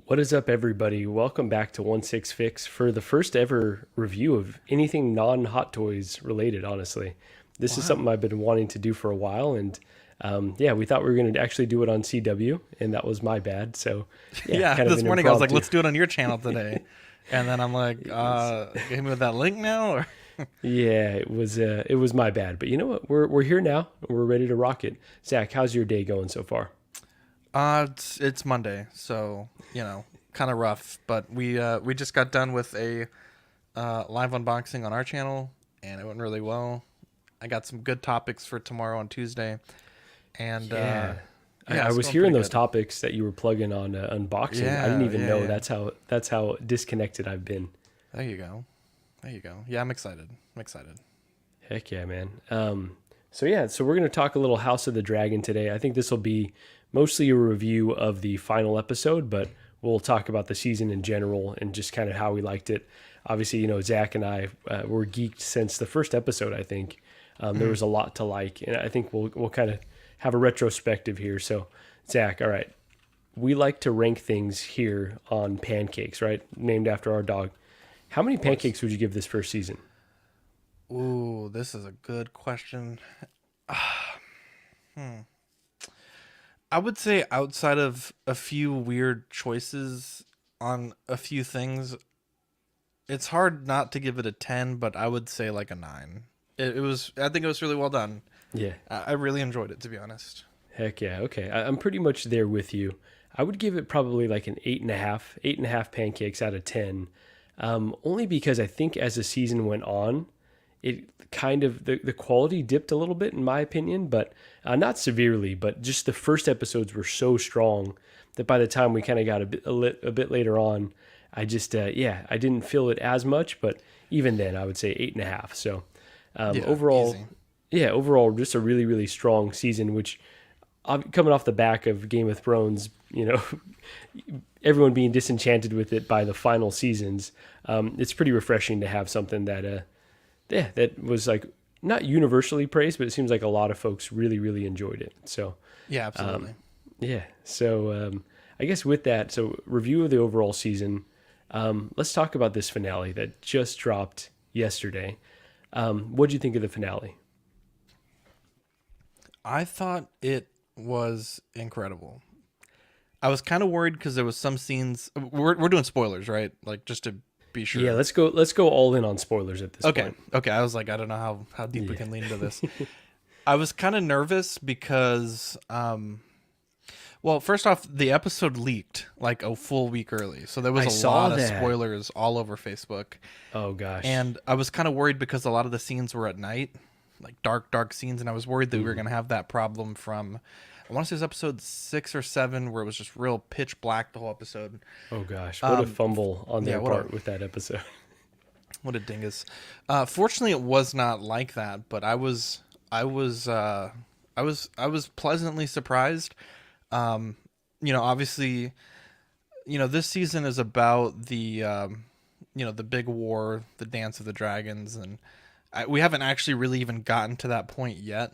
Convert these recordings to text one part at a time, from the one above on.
What is up, everybody? Welcome back to 1/6 Fix for the first ever review of anything non Hot Toys related, honestly. This is something Wow. I've been wanting to do for a while, and yeah, we thought we were going to actually do it on CW, and that was my bad. So, yeah, Yeah, kind of this an morning I was like, impromptu. let's do it on your channel today. And then I'm like, Yes. hit me with that link now? Or Yeah, it was my bad, but you know what? We're here now. We're ready to rock it. Zach, how's your day going so far? it's Monday, so kind of rough. But we just got done with a live unboxing on our channel, and it went really well. I got some good topics for tomorrow on Tuesday, and Yeah. I, yeah, I it's was going hearing pretty those good. topics that you were plugging on unboxing. I didn't Yeah, even yeah, know yeah. that's how disconnected I've been. There you go. There you go. Yeah, I'm excited. I'm excited. Heck yeah, man. So we're gonna talk a little House of the Dragon today. I think this will be mostly a review of the final episode, but we'll talk about the season in general and just kind of how we liked it. Obviously, Zach and I were geeked since the first episode. I think there Mm. was a lot to like, and I think we'll kind of have a retrospective here. So, Zach, all right, we like to rank things here on pancakes, right? Named after our dog. How many Of course. pancakes would you give this first season? Ooh, this is a good question. Hmm. I would say outside of a few weird choices on a few things, it's hard not to give it a 10, but I would say like a 9. I think it was really well done. Yeah. I really enjoyed it, to be honest. Heck yeah. Okay. I'm pretty much there with you. I would give it probably like an 8.5, 8.5 pancakes out of 10. Only because I think as the season went on, it kind of, the quality dipped a little bit in my opinion, but not severely, but just the first episodes were so strong that by the time we kind of got a bit later on, I just, yeah, I didn't feel it as much, but even then I would say 8.5. So Yeah, overall, easy. yeah, overall just a really, really strong season, which coming off the back of Game of Thrones, everyone being disenchanted with it by the final seasons, it's pretty refreshing to have something that, yeah, that was like not universally praised, but it seems like a lot of folks really, really enjoyed it. So, Yeah, absolutely. yeah. So, I guess with that, so review of the overall season. Let's talk about this finale that just dropped yesterday. What do you think of the finale? I thought it was incredible. I was kind of worried because there was some scenes. We're doing spoilers, right? Like just to be Yeah, sure. let's go all in on spoilers at this Okay. point. Okay. I was like, I don't know how deep we Yeah. can lean into this. I was kind of nervous because, well, first off, the episode leaked like a full week early, so there was I a saw lot of that. spoilers all over Facebook, Oh gosh. and I was kind of worried because a lot of the scenes were at night, like dark, dark scenes, and I was worried that we were Mhm. gonna have that problem from, I want to say it was episode 6 or 7, where it was just real pitch black the whole episode. Oh gosh. What a Um, fumble on yeah, their part with that episode. what a dingus. Fortunately, it was not like that, but I was pleasantly surprised. Um, Obviously, this season is about the big war, the Dance of the Dragons, and we haven't actually really even gotten to that point yet.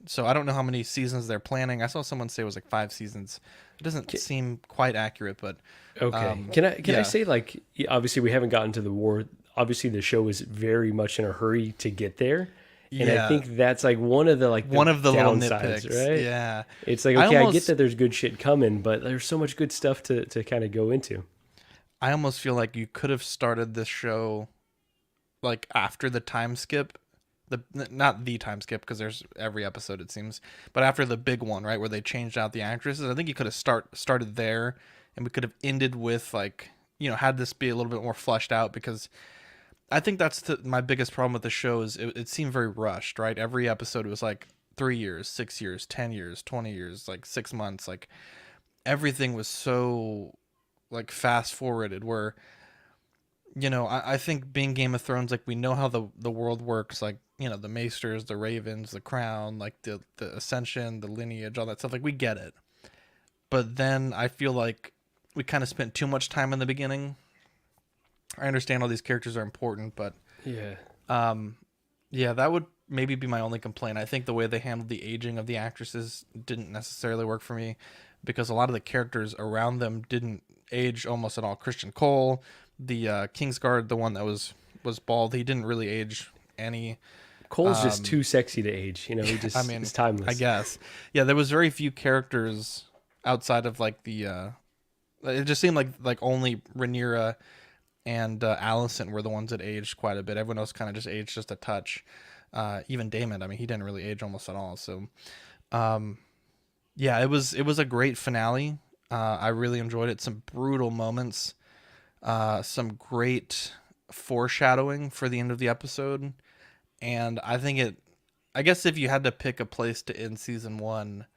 So I don't know how many seasons they're planning. I saw someone say it was like 5 seasons. It doesn't Ki- seem quite accurate, but Okay. Can I yeah, say, like, obviously we haven't gotten to the war. Obviously the show is very much in a hurry to get there. And I yeah, think that's like one of the one of the little downsides, nitpicks. right? Yeah, It's like, I okay, I get almost that there's good shit coming, but there's so much good stuff to kind of go into. I almost feel like you could have started this show like after the time skip, the not the time skip because there's every episode it seems, but after the big one, right, where they changed out the actresses. I think you could have started there, and we could have ended with like had this be a little bit more fleshed out because I think that's my biggest problem with the show is it seemed very rushed, right? Every episode was like 3 years, 6 years, 10 years, 20 years, like 6 months, like everything was so like fast forwarded where I think being Game of Thrones, like we know how the world works, like the Maesters, the Ravens, the Crown, like the Ascension, the lineage, all that stuff. Like we get it, but then I feel like we kind of spent too much time in the beginning. I understand all these characters are important, but Yeah. um, yeah, that would maybe be my only complaint. I think the way they handled the aging of the actresses didn't necessarily work for me. because a lot of the characters around them didn't age almost at all. Christian Cole, the Kingsguard, the one that was bald, he didn't really age any. Cole's just too sexy to age. He I just mean, is I timeless. guess. Yeah, there was very few characters outside of like the it just seemed like only Rhaenyra and Allison were the ones that aged quite a bit. Everyone else kind of just aged just a touch. Even Damon, I mean, he didn't really age almost at all. So, yeah, it was a great finale. I really enjoyed it. Some brutal moments, some great foreshadowing for the end of the episode, and I think it. I guess if you had to pick a place to end season one,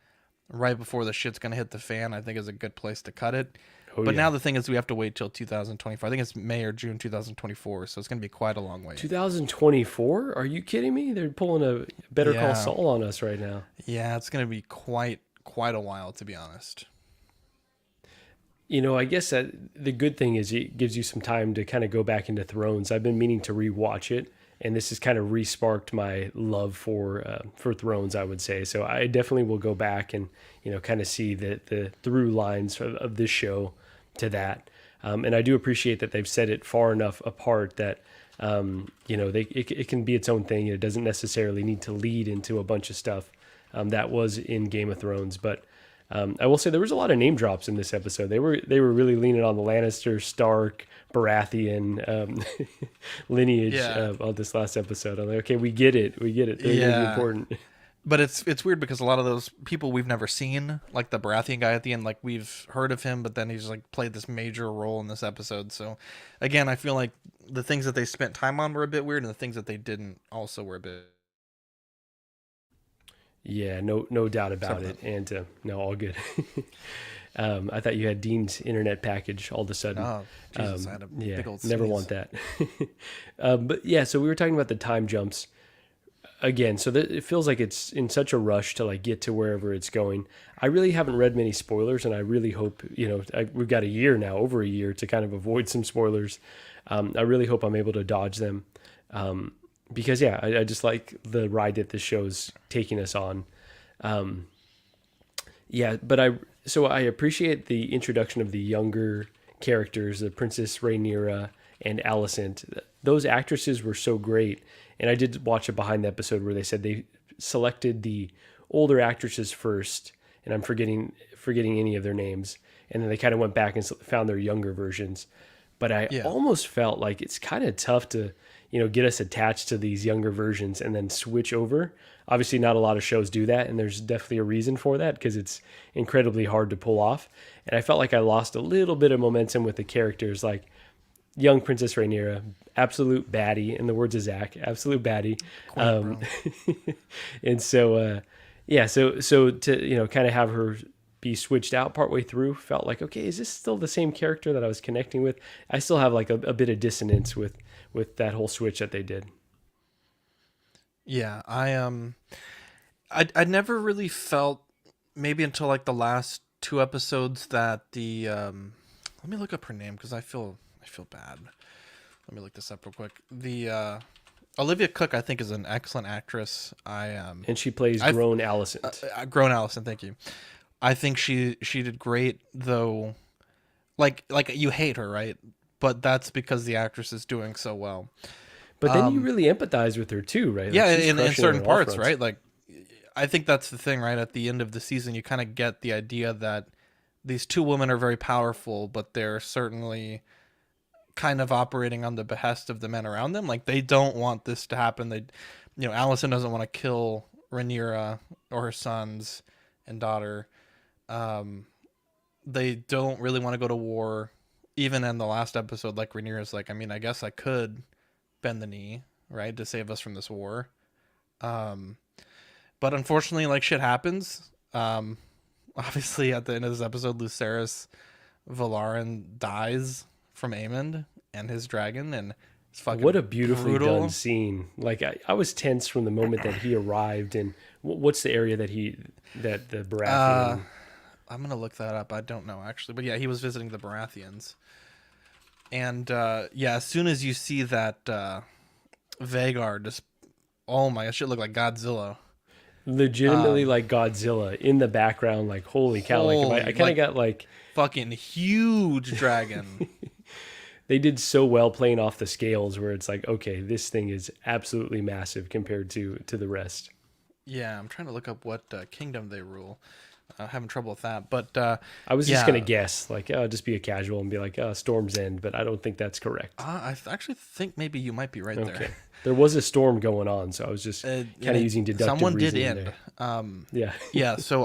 right before the shit's gonna hit the fan, I think is a good place to cut it. Oh But now yeah. the thing is, we have to wait till 2024. I think it's May or June 2024, so it's gonna be quite a long wait. 2024? Are you kidding me? They're pulling a Better Call Yeah, Saul on us right now. yeah, it's gonna be quite a while, to be honest. I guess that the good thing is it gives you some time to kind of go back into Thrones. I've been meaning to rewatch it, and this has kind of resparked my love for Thrones, I would say. So I definitely will go back and kind of see the through lines of this show to that. And I do appreciate that they've set it far enough apart that it can be its own thing. It doesn't necessarily need to lead into a bunch of stuff that was in Game of Thrones, but. I will say there was a lot of name drops in this episode. They were really leaning on the Lannister, Stark, Baratheon lineage Yeah, on this last episode. I'm like, okay, we get it. They're going to be yeah. important. But it's weird because a lot of those people we've never seen, like the Baratheon guy at the end, like we've heard of him, but then he's like played this major role in this episode. So again, I feel like the things that they spent time on were a bit weird, and the things that they didn't also were a bit. Yeah, no doubt Sorry about about it. And no, all good. I thought you had Dean's internet package all of a that. sudden. Oh Jesus, I had a Yeah, big old never sneeze. want that. But yeah, so we were talking about the time jumps again. So that it feels like it's in such a rush to like get to wherever it's going. I really haven't read many spoilers, and I really hope we've got a year now, over a year, to kind of avoid some spoilers. I really hope I'm able to dodge them. Because yeah, I just like the ride that this show's taking us on. Yeah, but I appreciate the introduction of the younger characters, the Princess Rhaenyra and Alicent. Those actresses were so great, and I did watch a behind the episode where they said they selected the older actresses first, and I'm forgetting any of their names, and then they kind of went back and found their younger versions. But I Yeah, almost felt like it's kind of tough to get us attached to these younger versions and then switch over. Obviously, not a lot of shows do that, and there's definitely a reason for that because it's incredibly hard to pull off. And I felt like I lost a little bit of momentum with the characters, like young Princess Rhaenyra, absolute baddie, in the words of Zach, absolute baddie. Queen, Um, bro. and so, yeah, so to kind of have her be switched out partway through felt like, okay, is this still the same character that I was connecting with? I still have like a bit of dissonance with that whole switch that they did. Yeah, I never really felt, maybe until like the last two episodes, that the let me look up her name because I feel bad. Let me look this up real quick. The Olivia Cook, I think, is an excellent actress. And she plays I've grown Alicent. grown Allison, thank you. I think she did great, though. Like you hate her, right? But that's because the actress is doing so well. But then you really empathize with her too, right? Like Yeah, she's in crushing it certain on all parts, fronts. right? Like I think that's the thing, right? At the end of the season, you kind of get the idea that these two women are very powerful, but they're certainly kind of operating on the behest of the men around them. Like they don't want this to happen. Allison doesn't want to kill Rhaenyra or her sons and daughter. Um, they don't really want to go to war. Even in the last episode, like Rhaenyra's like, I mean, I guess I could bend the knee, right, to save us from this war. Um, but unfortunately, like shit happens. Obviously, at the end of this episode, Lucerys Valarin dies from Aemond and his dragon, and it's What fucking a beautifully done brutal. scene. Like I was tense from the moment that he arrived. And what's the area that the Uh, Baratheon. I'm gonna look that up. I don't know actually, but yeah, he was visiting the Baratheons, and yeah, as soon as you see that Vagar just, oh my gosh, it looked like Godzilla. legitimately like Godzilla in the background. Like, holy cow! Like, Holy, I kind of got like fucking huge dragon. they did so well playing off the scales where it's like, okay, this thing is absolutely massive compared to the rest. Yeah, I'm trying to look up what kingdom they rule. Having trouble with that, but I was just yeah, gonna guess, like, oh, just be a casual and be like, oh, Storm's End, but I don't think that's correct. actually think maybe you might be right Okay, there. there was a storm going on, so I was just kind of using deductive Someone did reasoning end. there. Yeah, Yeah, so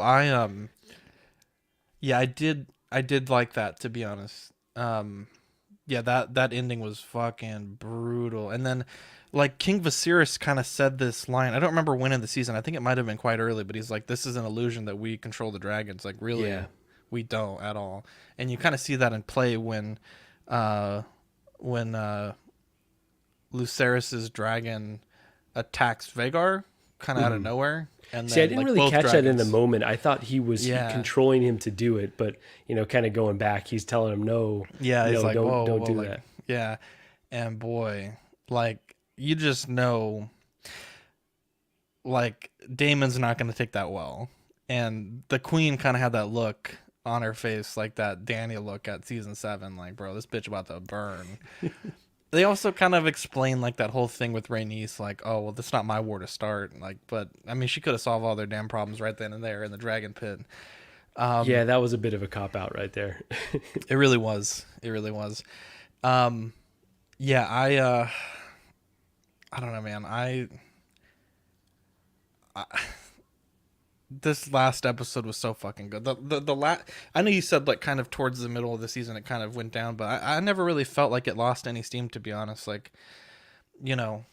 yeah, I did like that, to be honest. Yeah, that ending was fucking brutal. And then like King Viserys kind of said this line. I don't remember when in the season. I think it might have been quite early, but he's like, "This is an illusion that we control the dragons." Like, really, yeah, we don't at all. And you kind of see that in play uh, when Lucerys's dragon attacks Vhagar, kind of out of nowhere. And see, I then didn't like really both catch that in the dragons. moment. I thought he was Yeah, controlling him to do it, but kind of going back, he's telling him, no, yeah, he's no, like, don't whoa, don't whoa, do like, that. yeah, and boy, like you just know, like Damon's not going to take that well, and the queen kind of had that look on her face, like that Dany look at season 7, like, bro, this bitch about to burn. They also kind of explain like that whole thing with Rhaenys, like, oh well, that's not my war to start, like, but I mean, she could have solved all their damn problems right then and there in the dragon pit. Yeah, that was a bit of a cop out right there. It really was. It really was. Um, yeah, I don't know, man. I this last episode was so fucking good. I know you said like kind of towards the middle of the season it kind of went down, but I never really felt like it lost any steam, to be honest. Like, you know,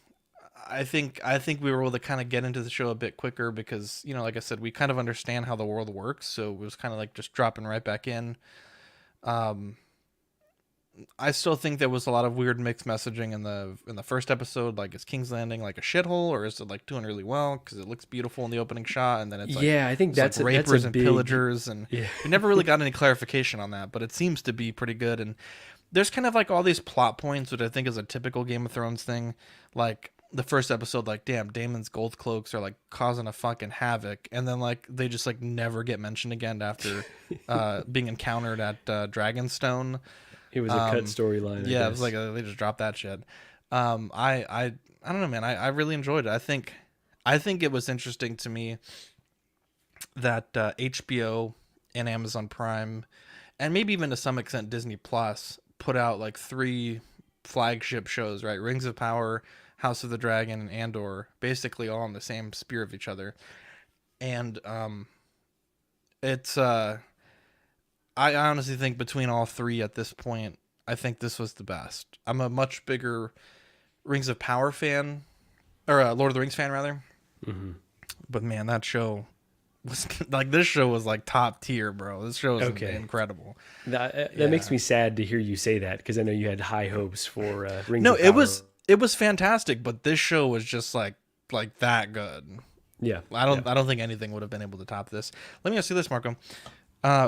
I think we were able to kind of get into the show a bit quicker because, like I said, we kind of understand how the world works, so it was kind of like just dropping right back in. Um I still think there was a lot of weird mixed messaging in the first episode. Like, is King's Landing like a shithole, or is it like doing really well because it looks beautiful in the opening shot, and then it's like Yeah, I think it's like that's rapers a and big, pillagers, and yeah. we never really got any clarification on that. But it seems to be pretty good. And there's kind of like all these plot points, which I think is a typical Game of Thrones thing. Like the first episode, like, damn, Damon's gold cloaks are like causing a fucking havoc, and then like they just like never get mentioned again after being encountered at Dragonstone. It was a cut storyline. I Yeah, it was guess. like they just dropped that shit. I don't know, man. I really enjoyed it. I think it was interesting to me that HBO and Amazon Prime, and maybe even to some extent Disney Plus, put out like 3 flagship shows, right? Rings of Power, House of the Dragon, and Andor, basically all in the same spear of each other. And it's I honestly think between all 3 at this point, I think this was the best. I'm a much bigger Rings of Power fan, or Lord of the Rings fan rather. Hmm. But man, that show was like, this show was like top tier, bro. This show was Okay. incredible. That makes me sad to hear you say that because I know you had high hopes for Rings No, of it Power. was fantastic, but this show was just like that good. Yeah, I don't think anything would have been able to top this. Let me ask you this, Marco.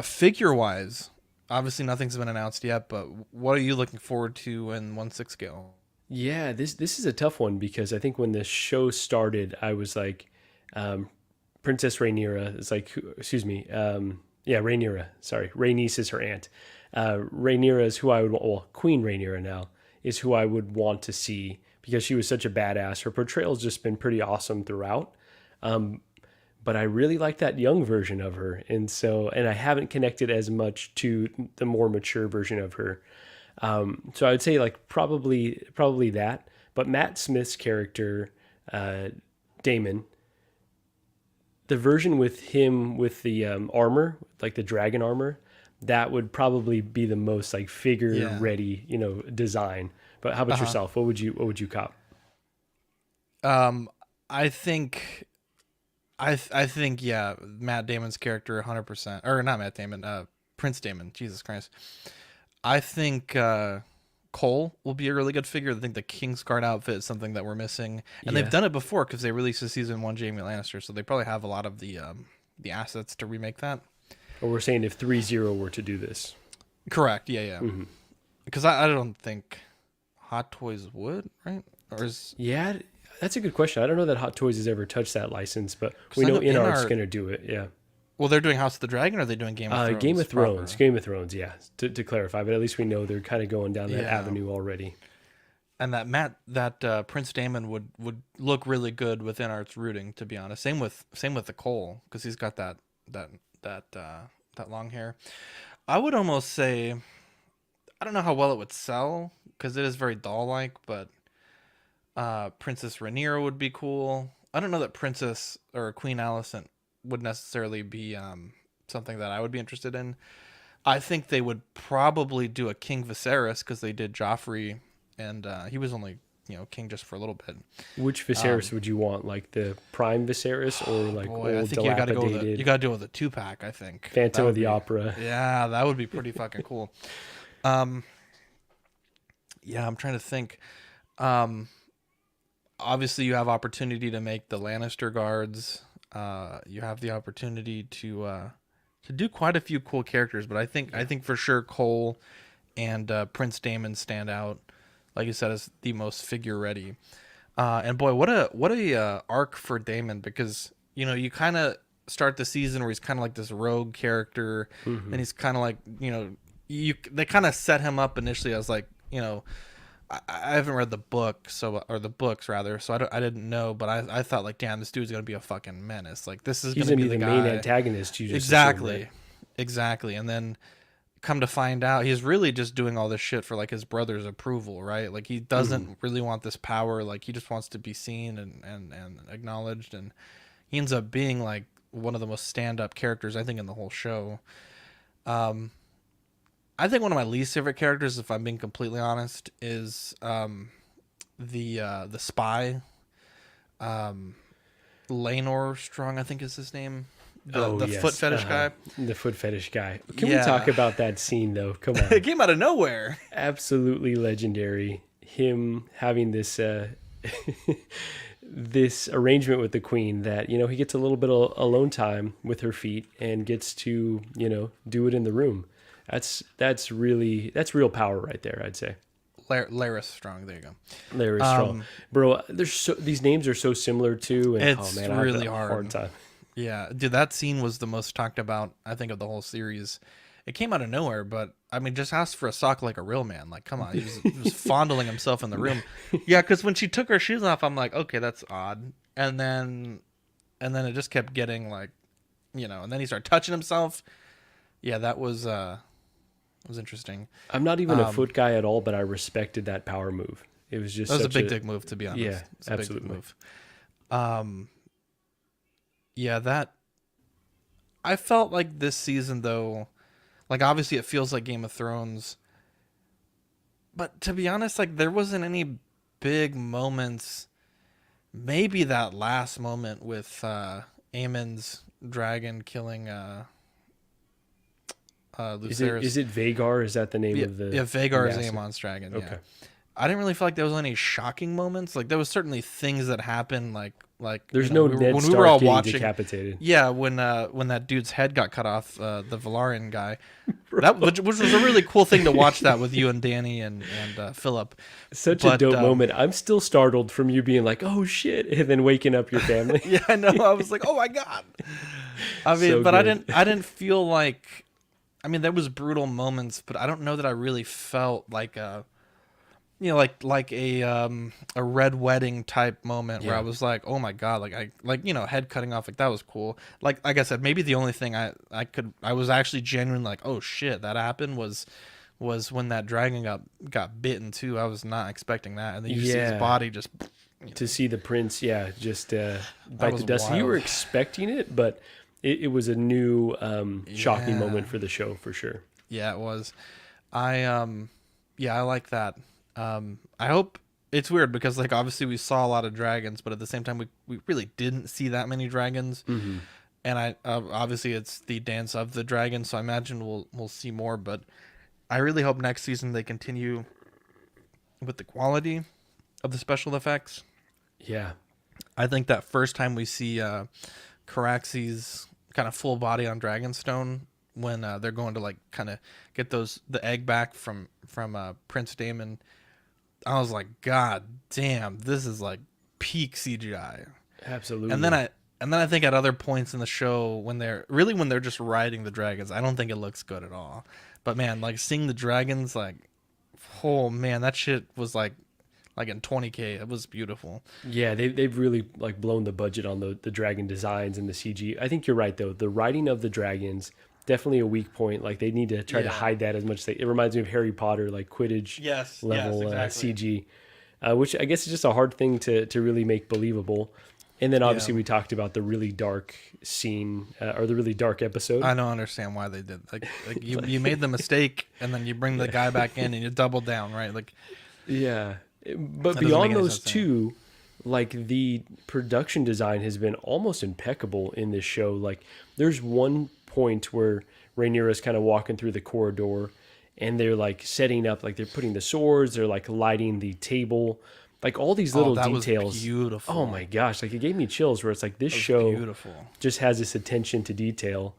Figure wise, obviously nothing's been announced yet, but what are you looking forward to in 1/6 scale? yeah. This is a tough one because I think when the show started, I was like, Princess Rhaenyra. It's like, excuse me, yeah, Rhaenyra. Sorry, Rhaenys is her aunt. Rhaenyra is who I would, well, Queen Rhaenyra now is who I would want to see because she was such a badass. Her portrayal's just been pretty awesome throughout. But I really like that young version of her, and I haven't connected as much to the more mature version of her. So I would say like probably that. But Matt Smith's character, Damon, the version with him with the armor, like the dragon armor, that would probably be the most like figure Yeah. ready, design. But how about yourself? What would you cop? Um, I think I think, yeah, Matt Damon's character 100%, or not Matt Damon, Prince Damon. Jesus Christ. I think Cole will be a really good figure. I think the Kingsguard outfit is something that we're missing, and Yeah. they've done it before because they released the season 1 Jamie Lannister, so they probably have a lot of the assets to remake that. Or we're saying if 3-0 were to do this. Correct. Yeah, yeah. Hmm. Because I don't think Hot Toys would, right? Or is Yeah, That's a good question. I don't know that Hot Toys has ever touched that license, but 'Cause we I know know InArt's going to do it. Yeah. well, they're doing House of the Dragon, or are they doing Game of Thrones? Game of Thrones. proper? Game of Thrones, yeah, to clarify. But at least we know they're kind of going down that Yeah. avenue already. And that Prince Damon would look really good within Art's rooting, to be honest. Same with the Cole, because he's got that that long hair. I would almost say, I don't know how well it would sell because it is very doll like, but Princess Rhaenyra would be cool. I don't know that Princess or Queen Alicent would necessarily be something that I would be interested in. I think they would probably do a King Viserys because they did Joffrey, and he was only king just for a little bit. Which Viserys would you want? Like the prime Viserys or like Boy, I old think you got to go with dilapidated you got to do it with a 2-pack. I think That Phantom would of the be- Opera? Yeah, that would be pretty fucking cool. Yeah, I'm trying to think. Obviously, you have opportunity to make the Lannister guards. You have the opportunity to do quite a few cool characters, but I think for sure Cole and Prince Daemon stand out. Like you said, as the most figure ready. And boy, what a arc for Daemon, because you kind of start the season where he's kind of like this rogue character, and he's kind of like they kind of set him up initially as like I haven't read the book, or the books rather, so I didn't know, but I thought like, damn, this dude's gonna be a fucking menace. Like this is He's gonna gonna be be the guy. main antagonist. You just Exactly, assume, right? exactly, and then come to find out he's really just doing all this shit for like his brother's approval, right? Like he doesn't really want this power, like he just wants to be seen and acknowledged, and he ends up being like one of the most stand-up characters I think in the whole show. I think one of my least favorite characters, if I'm being completely honest, is the spy, Laenor Strong, I think is his name. The Yes. foot fetish guy. The foot fetish guy. Can we Yeah. talk about that scene though? Come It on. came out of nowhere. Absolutely legendary. Him having this this arrangement with the queen that he gets a little bit of alone time with her feet and gets to do it in the room. That's real power right there, I'd say. Laris Strong. There you go. Larry Strong, bro. These names are so similar too, and It's I have really a hard. time. Yeah, dude, that scene was the most talked about, I think, of the whole series. It came out of nowhere, but I mean, just ask for a sock like a real man. Like, come on, he was fondling himself in the room. Yeah, because when she took her shoes off, I'm like, okay, that's odd. And then it just kept getting like, and then he started touching himself. Yeah, that was interesting. I'm not even a foot guy at all, but I respected that power move. It was just That was a such big dick move, to be honest. Yeah, It's a big dick absolutely. move. Yeah, that I felt like this season though, like obviously it feels like Game of Thrones, but to be honest, like there wasn't any big moments. Maybe that last moment with Aemon's dragon killing Lucerys. Is it Vagar? Is that the name Yeah, of the? yeah, Vagar is master? Aemon's dragon. Okay. Yeah. I didn't really feel like there was any shocking moments. Like there was certainly things that happened, like There's no Ned when Stark we were all getting watching. decapitated. Yeah, when that dude's head got cut off, the Valarian guy, which was a really cool thing to watch that with you and Danny and Philip. Such a dope moment. I'm still startled from you being like, "Oh shit," and then waking up your family. Yeah, I know. I was like, oh my god. I mean, So but good. I didn't feel like. I mean, there was brutal moments, but I don't know that I really felt like a. Like a red wedding type moment where Yeah. I was like, oh my god, head cutting off, like that was cool. Like I said, maybe the only thing I was actually genuine like, oh shit, that happened was when that dragon got bitten too. I was not expecting that, and then you see his Yeah. body just. To see the prince, just bite was the dust. You were wild. expecting it, but it was a new shocking Yeah. moment for the show for sure. Yeah, it was. I like that. I hope it's weird because like obviously we saw a lot of dragons, but at the same time we really didn't see that many dragons. Mm-hmm. And I obviously it's the dance of the dragon, so I imagine we'll see more. But I really hope next season they continue with the quality of the special effects. Yeah, I think that first time we see Caraxes kind of full body on Dragonstone when they're going to like kind of get the egg back from Prince Daemon, I was like, God damn, this is like peak CGI. Absolutely. And then I think at other points in the show when they're just riding the dragons, I don't think it looks good at all. But man, like seeing the dragons, like, oh man, that shit was like in 20K. It was beautiful. Yeah, they've really like blown the budget on the dragon designs and the CG. I think you're right though. The riding of the dragons definitely a weak point. Like they need to try to Yeah. hide that as much. It reminds me of Harry Potter, like Quidditch level exactly. CG, which I guess is just a hard thing to really make believable. And then obviously Yeah. we talked about the really dark scene or the really dark episode. I don't understand why they did like you made the mistake and then you bring the guy back in and you double down, right? Like Yeah. But that doesn't make beyond any those sense to me. two, like the production design has been almost impeccable in this show. Like there's one point where Rhaenyra's kind of walking through the corridor and they're like setting up, like they're putting the swords, they're like lighting the table, like all these little that was details. beautiful. Oh my gosh. Like it gave me chills where it's like this That was show beautiful. just has this attention to detail.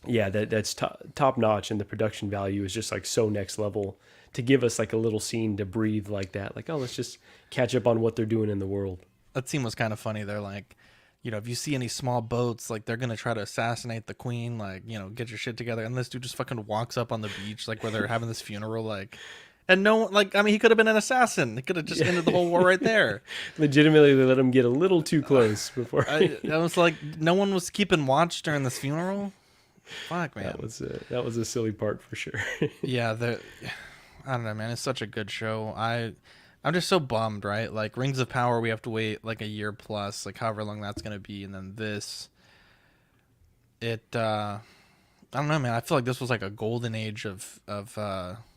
Yeah, that's top notch, and the production value is just like so next level to give us like a little scene to breathe like that. Like, oh, let's just catch up on what they're doing in the world. That scene was kind of funny. They're like, you know, if you see any small boats, like they're gonna try to assassinate the queen, like, you know, get your shit together. And this dude just fucking walks up on the beach, like where they're having this funeral, like, and no one, like, I mean, he could have been an assassin. He could have just ended the whole war right there. Legitimately, they let him get a little too close before. I was like, no one was keeping watch during this funeral. Fuck, man. That was a silly part for sure. Yeah, I don't know, man. It's such a good show. I'm just so bummed, right? Like Rings of Power, we have to wait like a year plus, like however long that's gonna be, and then this. I don't know, man. I feel like this was like a golden age of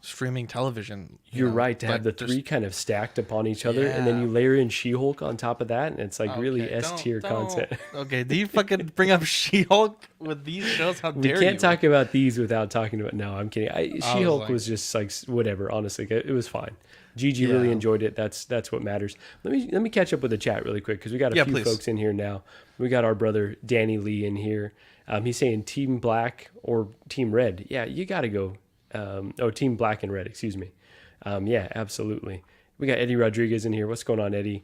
streaming television. You're right to have the just- three kind of stacked upon each other, and then Yeah. you layer in She-Hulk on top of that, and it's like really Okay, S tier don't- content. Okay, do you fucking bring up She-Hulk with these shows? How We dare can't you? talk about these without talking about. No, I'm kidding. She-Hulk like- was just like whatever. Honestly, it was fine. Gigi really Yeah. enjoyed it. That's what matters. Let me catch up with the chat really quick because we got a Yeah, few please. folks in here now. We got our brother Danny Lee in here. He's saying Team Black or Team Red. Yeah, you got to go. Team Black and Red. Excuse me. Yeah, absolutely. We got Eddie Rodriguez in here. What's going on, Eddie?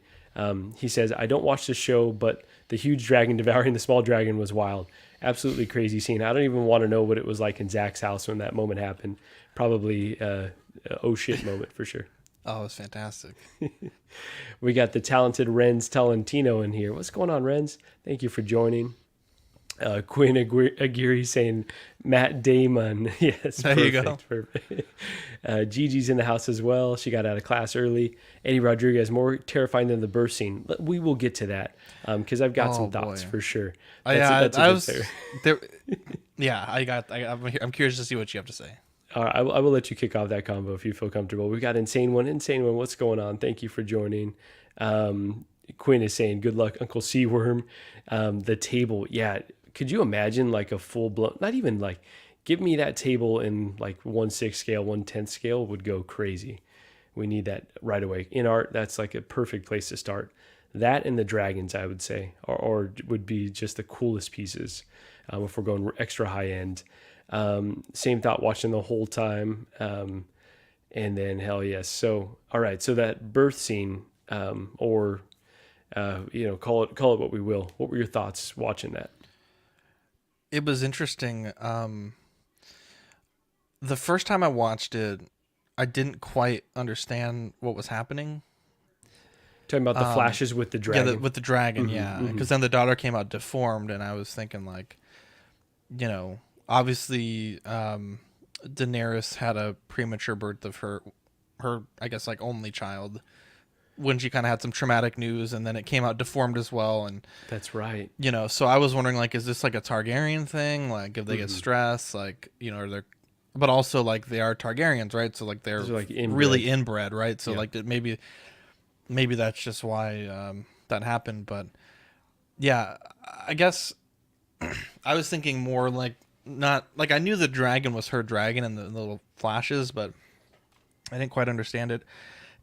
He says, I don't watch the show, but the huge dragon devouring the small dragon was wild. Absolutely crazy scene. I don't even want to know what it was like in Zach's house when that moment happened. Probably oh shit moment for sure. Oh, it was fantastic. We got the talented Renz Talentino in here. What's going on, Renz? Thank you for joining. Quinn Aguirre saying Matt Damon. Yes, There you go. Perfect. Gigi's in the house as well. She got out of class early. Eddie Rodriguez, more terrifying than the birth scene. We will get to that because I've got Oh, some thoughts boy. for sure. I That's a good was fair. there. Yeah, I'm curious to see what you have to say. All right, I will let you kick off that combo if you feel comfortable. We got Insane One. What's going on? Thank you for joining. Quinn is saying, good luck, Uncle Seaworm. The table, yeah. Could you imagine like a full blown, not even like, give me that table in like 1/6 scale, 1/10 scale would go crazy. We need that right away. In art, that's like a perfect place to start. That and the dragons, I would say, or would be just the coolest pieces if we're going extra high end. Same thought watching the whole time. And then hell yes. So, all right. So that birth scene, call it what we will. What were your thoughts watching that? It was interesting. The first time I watched it, I didn't quite understand what was happening. Talking about the flashes with the dragon. Yeah, with the dragon, yeah. Because then the daughter came out deformed, and I was thinking, like, you know, obviously, Daenerys had a premature birth of her, I guess, like, only child when she kind of had some traumatic news, and then it came out deformed as well, and That's right. you know, so I was wondering, like, is this like a Targaryen thing? Like, if they get stressed, like, you know, are they? But also, like, they are Targaryens, right? So, like, they're Those are, like, inbred. really inbred, right? So, Yeah. like, maybe that's just why that happened. But yeah, I guess I was thinking more like not like I knew the dragon was her dragon in the little flashes, but I didn't quite understand it.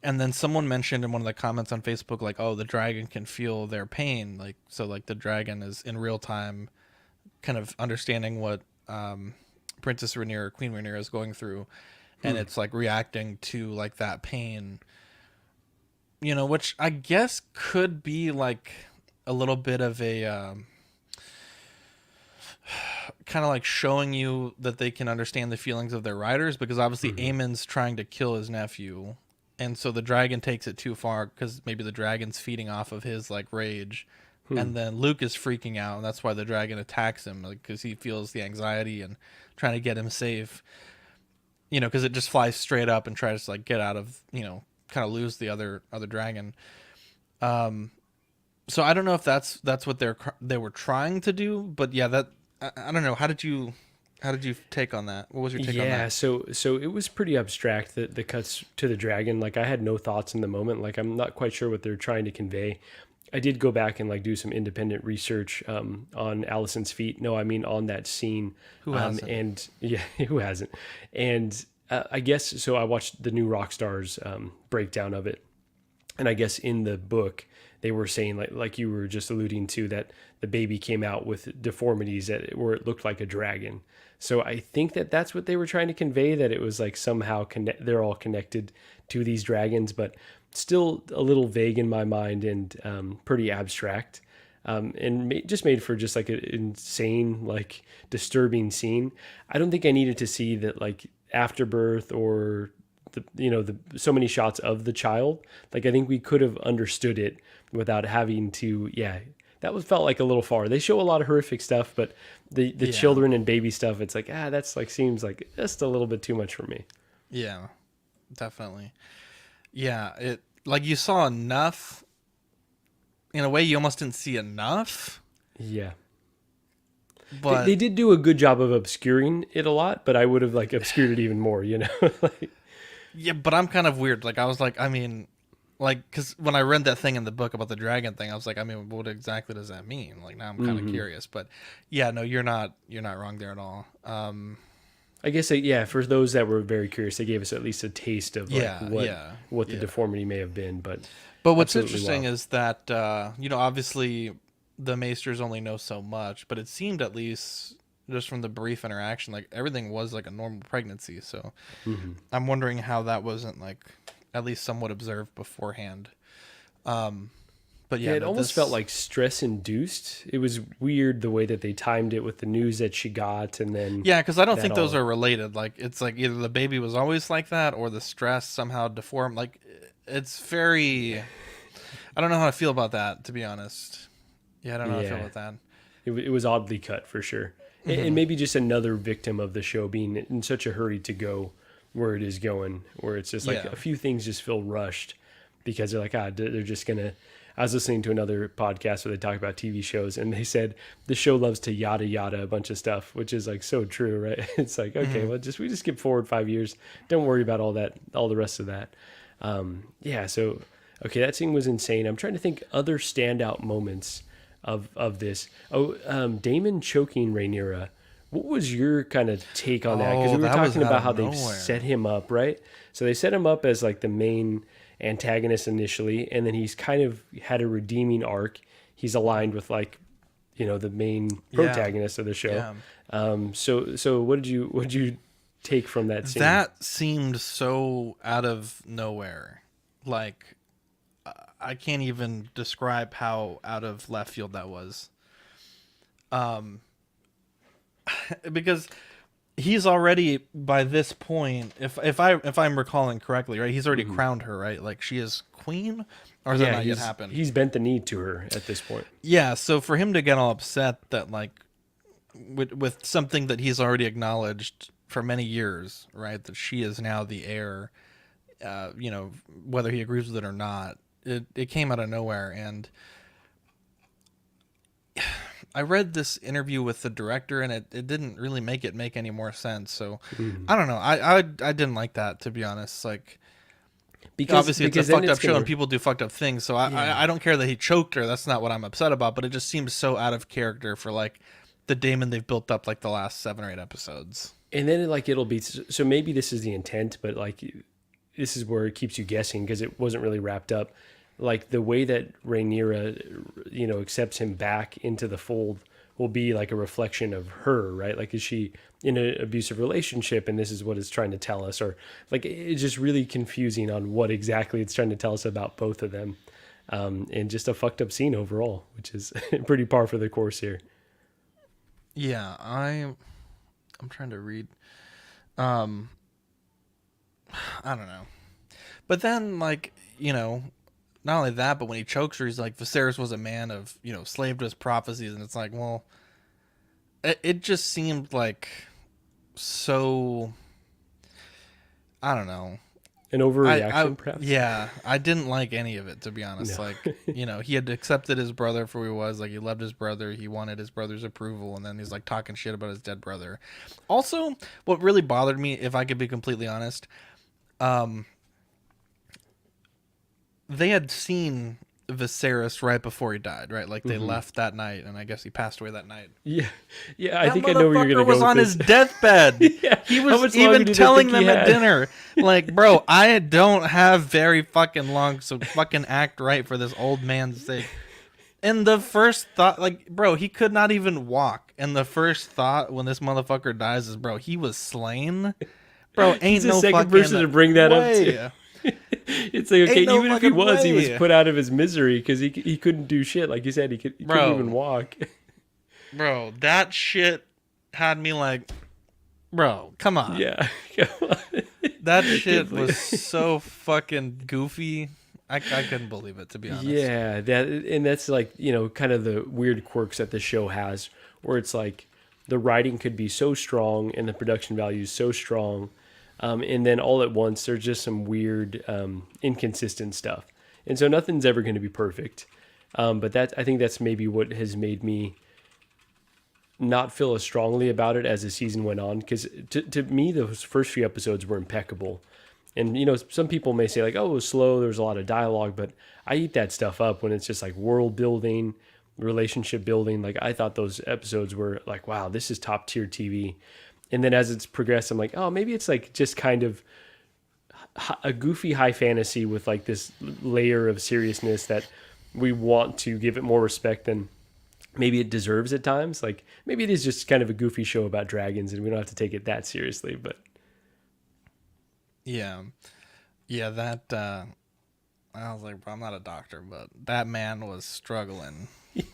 And then someone mentioned in one of the comments on Facebook, like, oh, the dragon can feel their pain. Like, so like the dragon is in real time kind of understanding what Princess Rhaenyra, Queen Rhaenyra is going through. And it's like reacting to like that pain. which I guess could be like a little bit of a kind of like showing you that they can understand the feelings of their riders, because obviously Hmm. Aemon's trying to kill his nephew, and so the dragon takes it too far because maybe the dragon's feeding off of his like rage, Hmm. and then Luke is freaking out, and that's why the dragon attacks him, like because he feels the anxiety and trying to get him safe. Because it just flies straight up and tries to like get out of, kind of lose the other dragon. Um, so I don't know if that's what they were trying to do, but yeah, that I don't know. How did you take on that? What was your take on Yeah, that? so it was pretty abstract, the cuts to the dragon. Like I had no thoughts in the moment. Like I'm not quite sure what they're trying to convey. I did go back and like do some independent research on Allison's feet. No, I mean on that scene. Who hasn't? And yeah, who hasn't? And I guess so. I watched the new Rockstars breakdown of it, and I guess in the book they were saying like you were just alluding to, that the baby came out with deformities where it looked like a dragon. So I think that that's what they were trying to convey, that it was like somehow they're all connected to these dragons, but still a little vague in my mind and pretty abstract. And just made for just like an insane, like disturbing scene. I don't think I needed to see that like afterbirth or the so many shots of the child. Like I think we could have understood it without having to. Yeah, that was felt like a little far. They show a lot of horrific stuff, but the Yeah, children and baby stuff, it's like that's like seems like just a little bit too much for me. yeah, definitely. Yeah, it like you saw enough. In a way, you almost didn't see enough, Yeah. They but did do a good job of obscuring it a lot, but I would have like obscured it even more, you know? Like, yeah, but I'm kind of weird. Like I was like, I mean, like, because when I read that thing in the book about the dragon thing, I was like, I mean, what exactly does that mean? Like now I'm kind of mhm. curious, but yeah, no, you're not wrong there at all. I guess yeah, for those that were very curious, they gave us at least a taste of like Yeah, what yeah, what the yeah. deformity may have been, but But what's absolutely interesting wild. is that obviously the Maesters only know so much, but it seemed, at least just from the brief interaction, like everything was like a normal pregnancy. So Hmm. I'm wondering how that wasn't like at least somewhat observed beforehand. Um, but Yeah, yeah, it no, almost felt this. like stress induced. It was weird the way that they timed it with the news that she got, and then Yeah, because I don't that think those all. are related. Like it's like either the baby was always like that, or the stress somehow deformed. Like it's very. I don't know how I feel about that, to be honest. Yeah, I don't know how I feel Yeah, about that. it was oddly cut for sure, and Hmm. maybe just another victim of the show being in such a hurry to go where it is going, where it's just like Yeah. a few things just feel rushed because they're like they're just gonna. I was listening to another podcast where they talk about TV shows, and they said the show loves to yada yada a bunch of stuff, which is like so true, right? It's like okay, Hmm. well, we just skip forward 5 years. Don't worry about all that, all the rest of that. Yeah, so okay, that scene was insane. I'm trying to think other standout moments of this. Oh, Damon choking Rhaenyra. What was your kind of take on that? Because Oh, we were that was talking out about of how they've set nowhere. him up, right? So they set him up as like the main antagonist initially, and then he's kind of had a redeeming arc. He's aligned with like the main Yeah. protagonist of the show. Yeah. So what did you take from that scene? That seemed so out of nowhere. Like I can't even describe how out of left field that was. Um because he's already, by this point, if I'm recalling correctly, right? He's already Hmm. crowned her, right? Like she is queen, or has that Yeah, not yet he's happened? he's bent the knee to her at this point. Yeah, so for him to get all upset that like with something that he's already acknowledged for many years, right? That she is now the heir, whether he agrees with it or not. It came out of nowhere, and I read this interview with the director, and it didn't really make it make any more sense. So Mhm. I don't know. I didn't like that, to be honest. Like because obviously it's a because then fucked it's up show and gonna. people do fucked up things. So I, Yeah, I I don't care that he choked her. That's not what I'm upset about. But it just seems so out of character for like the Damon they've built up like the last 7 or 8 episodes. and then like it'll be so maybe this is the intent, but like this is where it keeps you guessing because it wasn't really wrapped up. Like the way that Rhaenyra, accepts him back into the fold will be like a reflection of her, right? Like, is she in an abusive relationship and this is what it's trying to tell us? Or like, it's just really confusing on what exactly it's trying to tell us about both of them. And just a fucked up scene overall, which is pretty par for the course here. Yeah, I'm trying to read. I don't know. But then, like, not only that, but when he chokes her, he's like, Viserys was a man of, slave to his prophecies. And it's like, well, it just seemed like so, I don't know. An overreaction, perhaps? Yeah, I didn't like any of it, to be honest. No. Like, he had accepted his brother for who he was. Like, he loved his brother. He wanted his brother's approval. And then he's, like, talking shit about his dead brother. Also, what really bothered me, if I could be completely honest, they had seen Viserys right before he died, right? Like, they left that night, and I guess he passed away that night. Yeah. I think I know where you're going to go was with on this. his deathbed. Yeah. He How was much longer even do they telling think he them at had? dinner, like, bro, I don't have very fucking long, so fucking act right for this old man's sake. And the first thought, like, bro, he could not even walk. And the first thought when this motherfucker dies is, bro, he was slain. Bro, ain't He's the no second fucking person to bring that up, way. too. It's like, okay, Ain't no even if he fucking was way. put out of his misery because he couldn't do shit. Like you said, he couldn't Bro. even walk. Bro, that shit had me like, bro, come on. Yeah. That shit was so fucking goofy. I couldn't believe it, to be honest. Yeah, that's like, kind of the weird quirks that the show has, where it's like the writing could be so strong and the production value is so strong, and then all at once there's just some weird, inconsistent stuff, and so nothing's ever going to be perfect. But I think that's maybe what has made me not feel as strongly about it as the season went on, because to me those first few episodes were impeccable. And, some people may say like, oh, it was slow, there was a lot of dialogue, but I eat that stuff up when it's just like world building, relationship building. Like, I thought those episodes were like, wow, this is top tier TV. And then as it's progressed, I'm like, oh, maybe it's like just kind of a goofy high fantasy with like this layer of seriousness that we want to give it more respect than maybe it deserves at times. Like, maybe it is just kind of a goofy show about dragons and we don't have to take it that seriously, but Yeah. That, I was like, bro, I'm not a doctor, but that man was struggling. he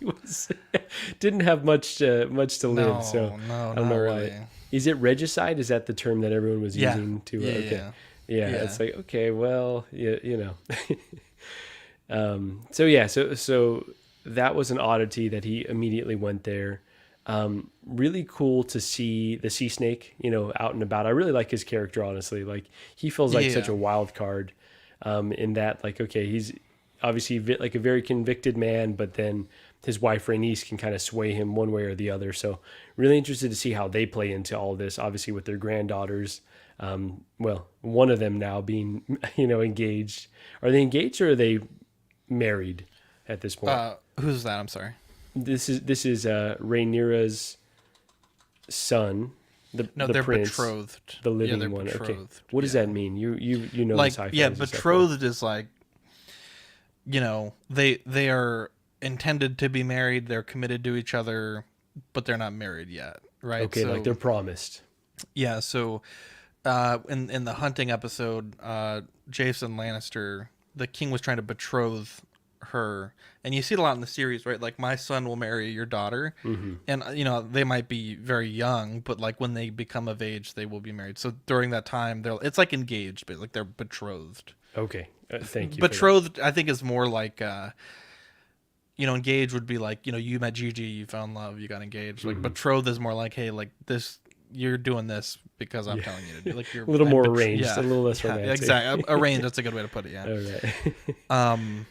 didn't have much to live. So no, I don't know really. why. Is it regicide? Is that the term that everyone was Yeah. using to? Yeah, Okay. yeah. It's like, okay, well, so yeah, so that was an oddity that he immediately went there. Really cool to see the sea snake, out and about. I really like his character, honestly. Like, he feels like such a wild card, in that, like, okay, he's obviously like a very convicted man, but then his wife Rhaenys can kind of sway him one way or the other. So really interested to see how they play into all this, obviously with their granddaughters. Well, one of them now being, engaged. Are they engaged or are they married at this point? Who's that? I'm sorry. This is Rhaenyra's son, They're prince, betrothed. the living they're one. Okay, betrothed. what does that mean? You Like, this high yeah, fantasy stuff, betrothed is like, they are intended to be married. They're committed to each other, but they're not married yet, right? Okay, like they're promised. Yeah, so in the hunting episode, Jason Lannister, the king was trying to betroth her, and you see it a lot in the series, right? Like, my son will marry your daughter, and they might be very young, but like when they become of age, they will be married. So during that time, it's like engaged, but like they're betrothed. Okay, thank you. Betrothed, I think, is more like engaged would be like, you met Gigi, you fell in love, you got engaged. Like, betrothed is more like, hey, like, this, you're doing this because I'm telling you to do. Like, you're a little more arranged, a little less romantic. Exactly, arranged. That's a good way to put it. Yeah. All right.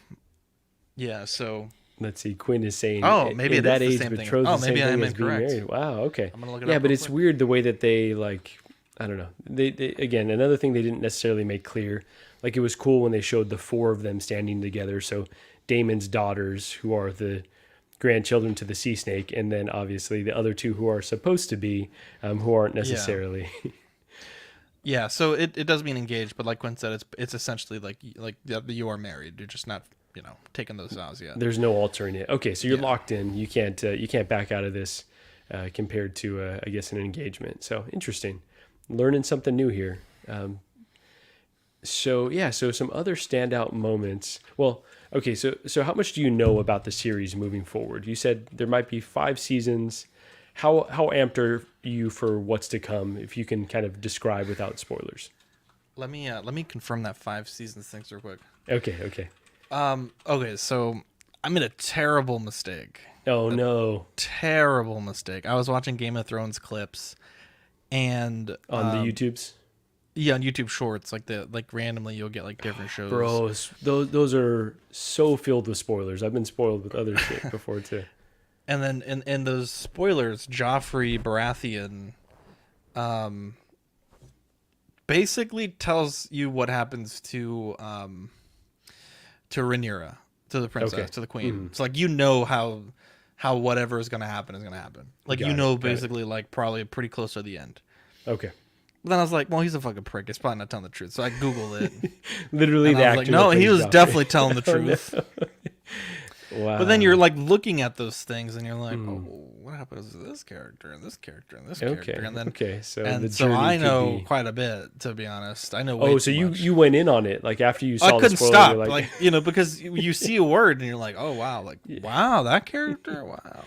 Yeah. So let's see. Quinn is saying, oh, maybe at it is that the age, same thing. betrothed Oh, is the same maybe I thing am as being incorrect. married. Wow. Okay. I'm gonna look it Yeah, up but real it's quick. weird the way that they, like, I don't know. They again, another thing they didn't necessarily make clear. Like, it was cool when they showed the four of them standing together. So Daemon's daughters, who are the grandchildren to the sea snake, and then obviously the other two who are supposed to be, who aren't necessarily. Yeah. So it does mean engaged, but like Quinn said, it's essentially like you are married. You're just not taken those vows yet. There's no altering it. Okay, so you're Yeah. locked in. You can't back out of this compared to I guess an engagement. So interesting, learning something new here. So yeah, so some other standout moments. Well, okay, so how much do you know about the series moving forward? You said there might be 5 seasons. How amped are you for what's to come? If you can kind of describe without spoilers. Let me confirm that 5 seasons things real quick. Okay. Okay, so I made a terrible mistake. Oh no, Terrible mistake. I was watching Game of Thrones clips, and on the YouTubes, yeah, on YouTube Shorts, like randomly you'll get like different shows. bros. Those are so filled with spoilers. I've been spoiled with other shit before too. And then in those spoilers, Joffrey Baratheon, basically tells you what happens to Rhaenyra, to the princess, Okay. to the queen. It's like, you know how whatever is going to happen is going to happen. Like, Got you it, know, got it. basically, like, probably pretty close to the end. Okay. But then I was like, well, he's a fucking prick. He's probably not telling the truth. So I Googled it. Literally, And the I actor. was like, no, that he plays was Joffrey. definitely telling the Oh, no. truth. Wow. But then you're like looking at those things and you're like, oh, what happens to this character and this character and this character? okay. And then, Okay. So the and so journey I could know be- quite a bit, to be honest. I know way Oh, so too you much. you went in on it like after you saw I the couldn't spoiler, stop, you're like, because you see a word and you're like, oh wow, like wow, that character, wow.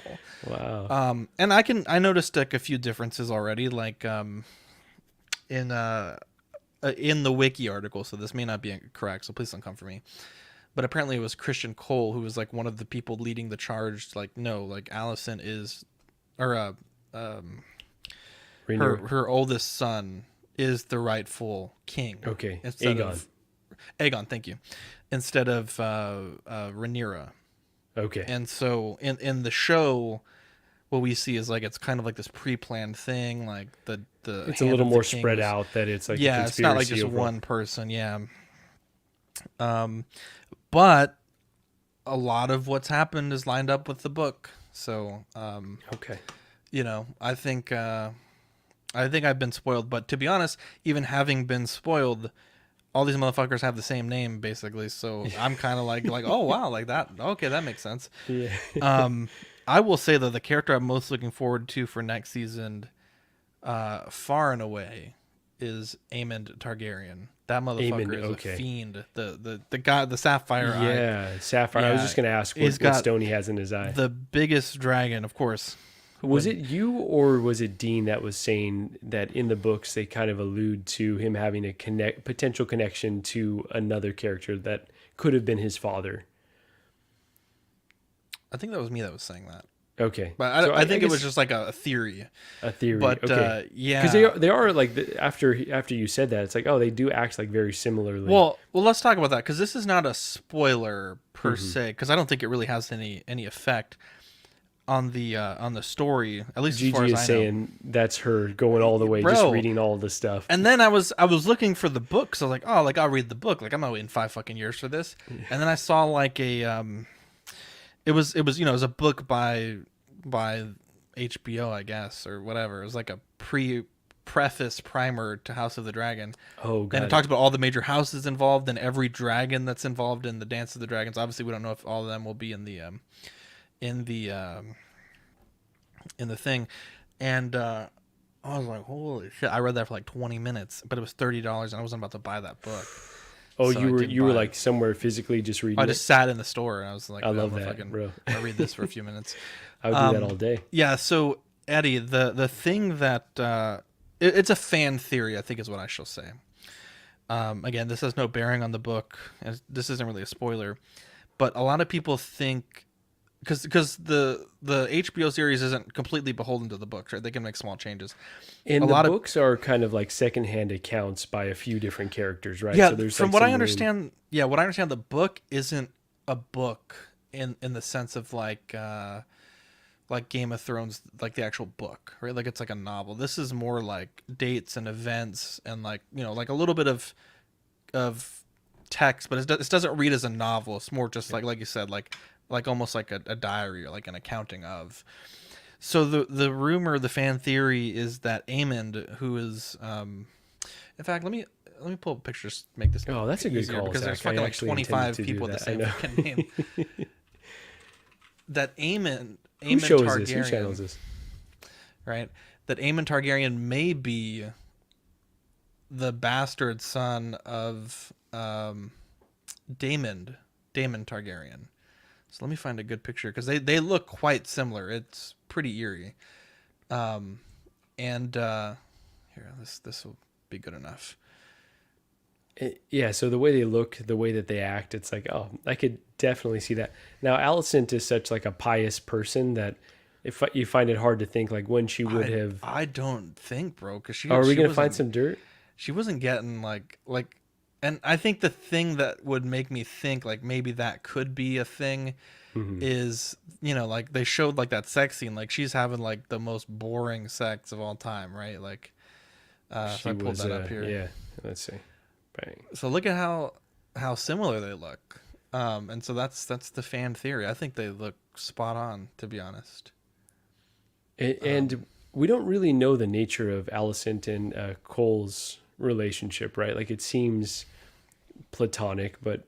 wow. And I noticed like a few differences already, like in the wiki article. So this may not be correct, so please don't come for me. But apparently it was Christian Cole who was like one of the people leading the charge. Like, no, like Alicent is, or Rhaenyra. her oldest son is the rightful king. Okay. Instead Aegon. of Aegon, thank you. Instead of Rhaenyra. Okay. And so in the show, what we see is like it's kind of like this pre-planned thing, like the It's a Hand little of the more King spread was- out. That it's like a yeah, it's not like conspiracy just overall. one person. Yeah. But a lot of what's happened is lined up with the book. So Okay. I think I've been spoiled. But to be honest, even having been spoiled, all these motherfuckers have the same name basically. So I'm kind of like oh wow, like that. Okay, that makes sense. Yeah. I will say that the character I'm most looking forward to for next season, far and away, is Aemond Targaryen. That motherfucker Aemond, is okay. a fiend. The guy, the sapphire eye, Yeah. Sapphire. I was Yeah, just gonna ask he's what got stone he has in his eye. the biggest dragon, of course. Was it you or was it Dean that was saying that in the books they kind of allude to him having a potential connection to another character that could have been his father? I think that was me that was saying that, Okay, but So I think it was guess just like a theory. a theory. But okay, yeah, because they are like after you said that, it's like, oh, they do act like very similarly. Well, let's talk about that because this is not a spoiler per Mm-hmm. se, because I don't think it really has any effect on the story, at least as far Gigi as is I know. saying that's her going all the way, just Bro. reading all the stuff. And then I was looking for the book, so I was like, oh, like I'll read the book. Like I'm not waiting 5 fucking years for this. And then I saw like a it was it was a book by HBO, I guess, or whatever. It was like a preface primer to House of the Dragon. Oh, And God. it talked about all the major houses involved and every dragon that's involved in the Dance of the Dragons. Obviously, we don't know if all of them will be in the thing. And I was like, holy shit! I read that for like 20 minutes, but it was $30, and I wasn't about to buy that book. Oh, so I you were didn't buy it. like somewhere physically just reading I it. just sat in the store and I was like, I "Well, love I'm gonna that, fucking- bro. I'll read this for a few minutes." I would do that all day. Yeah. So Eddie, the thing that it's a fan theory, I think, is what I shall say. Again, this has no bearing on the book, and this isn't really a spoiler, but a lot of people think because the HBO series isn't completely beholden to the books, right? They can make small changes. And a the lot of- books are kind of like secondhand accounts by a few different characters, right? Yeah, So there's from like what some I room. understand, the book isn't a book in the sense of like Game of Thrones, like the actual book, right? Like it's like a novel. This is more like dates and events and like like a little bit of text, but it doesn't read as a novel. It's more just like you said, like almost like a diary or like an accounting of. So the rumor, the fan theory is that Aemond, who is, in fact, let me let me pull up pictures. Make this. Oh, that's a good easier, call, because there's Zach. I fucking like actually 25 intended to do people with the that. same I know. fucking name. That Aemon Who shows Targaryen, this? Who channels this? right? That Aemon Targaryen may be the bastard son of Daemon Targaryen. So let me find a good picture, because they look quite similar. It's pretty eerie. And here, this will be good enough. Yeah, so the way they look, the way that they act, it's like, oh, I could definitely see that. Now, Alicent is such like a pious person that if you find it hard to think like when she would have. I don't think, bro, because Are we she gonna find wasn't- some dirt? She wasn't getting like, and I think the thing that would make me think like maybe that could be a thing is, you know, like they showed like that sex scene, like she's having like the most boring sex of all time, right? Like, so I pulled that up here. Yeah, let's see. Bang. So look at how similar they look. And so that's the fan theory. I think they look spot on, to be honest. And we don't really know the nature of Alicent and Cole's relationship, right? Like it seems platonic, but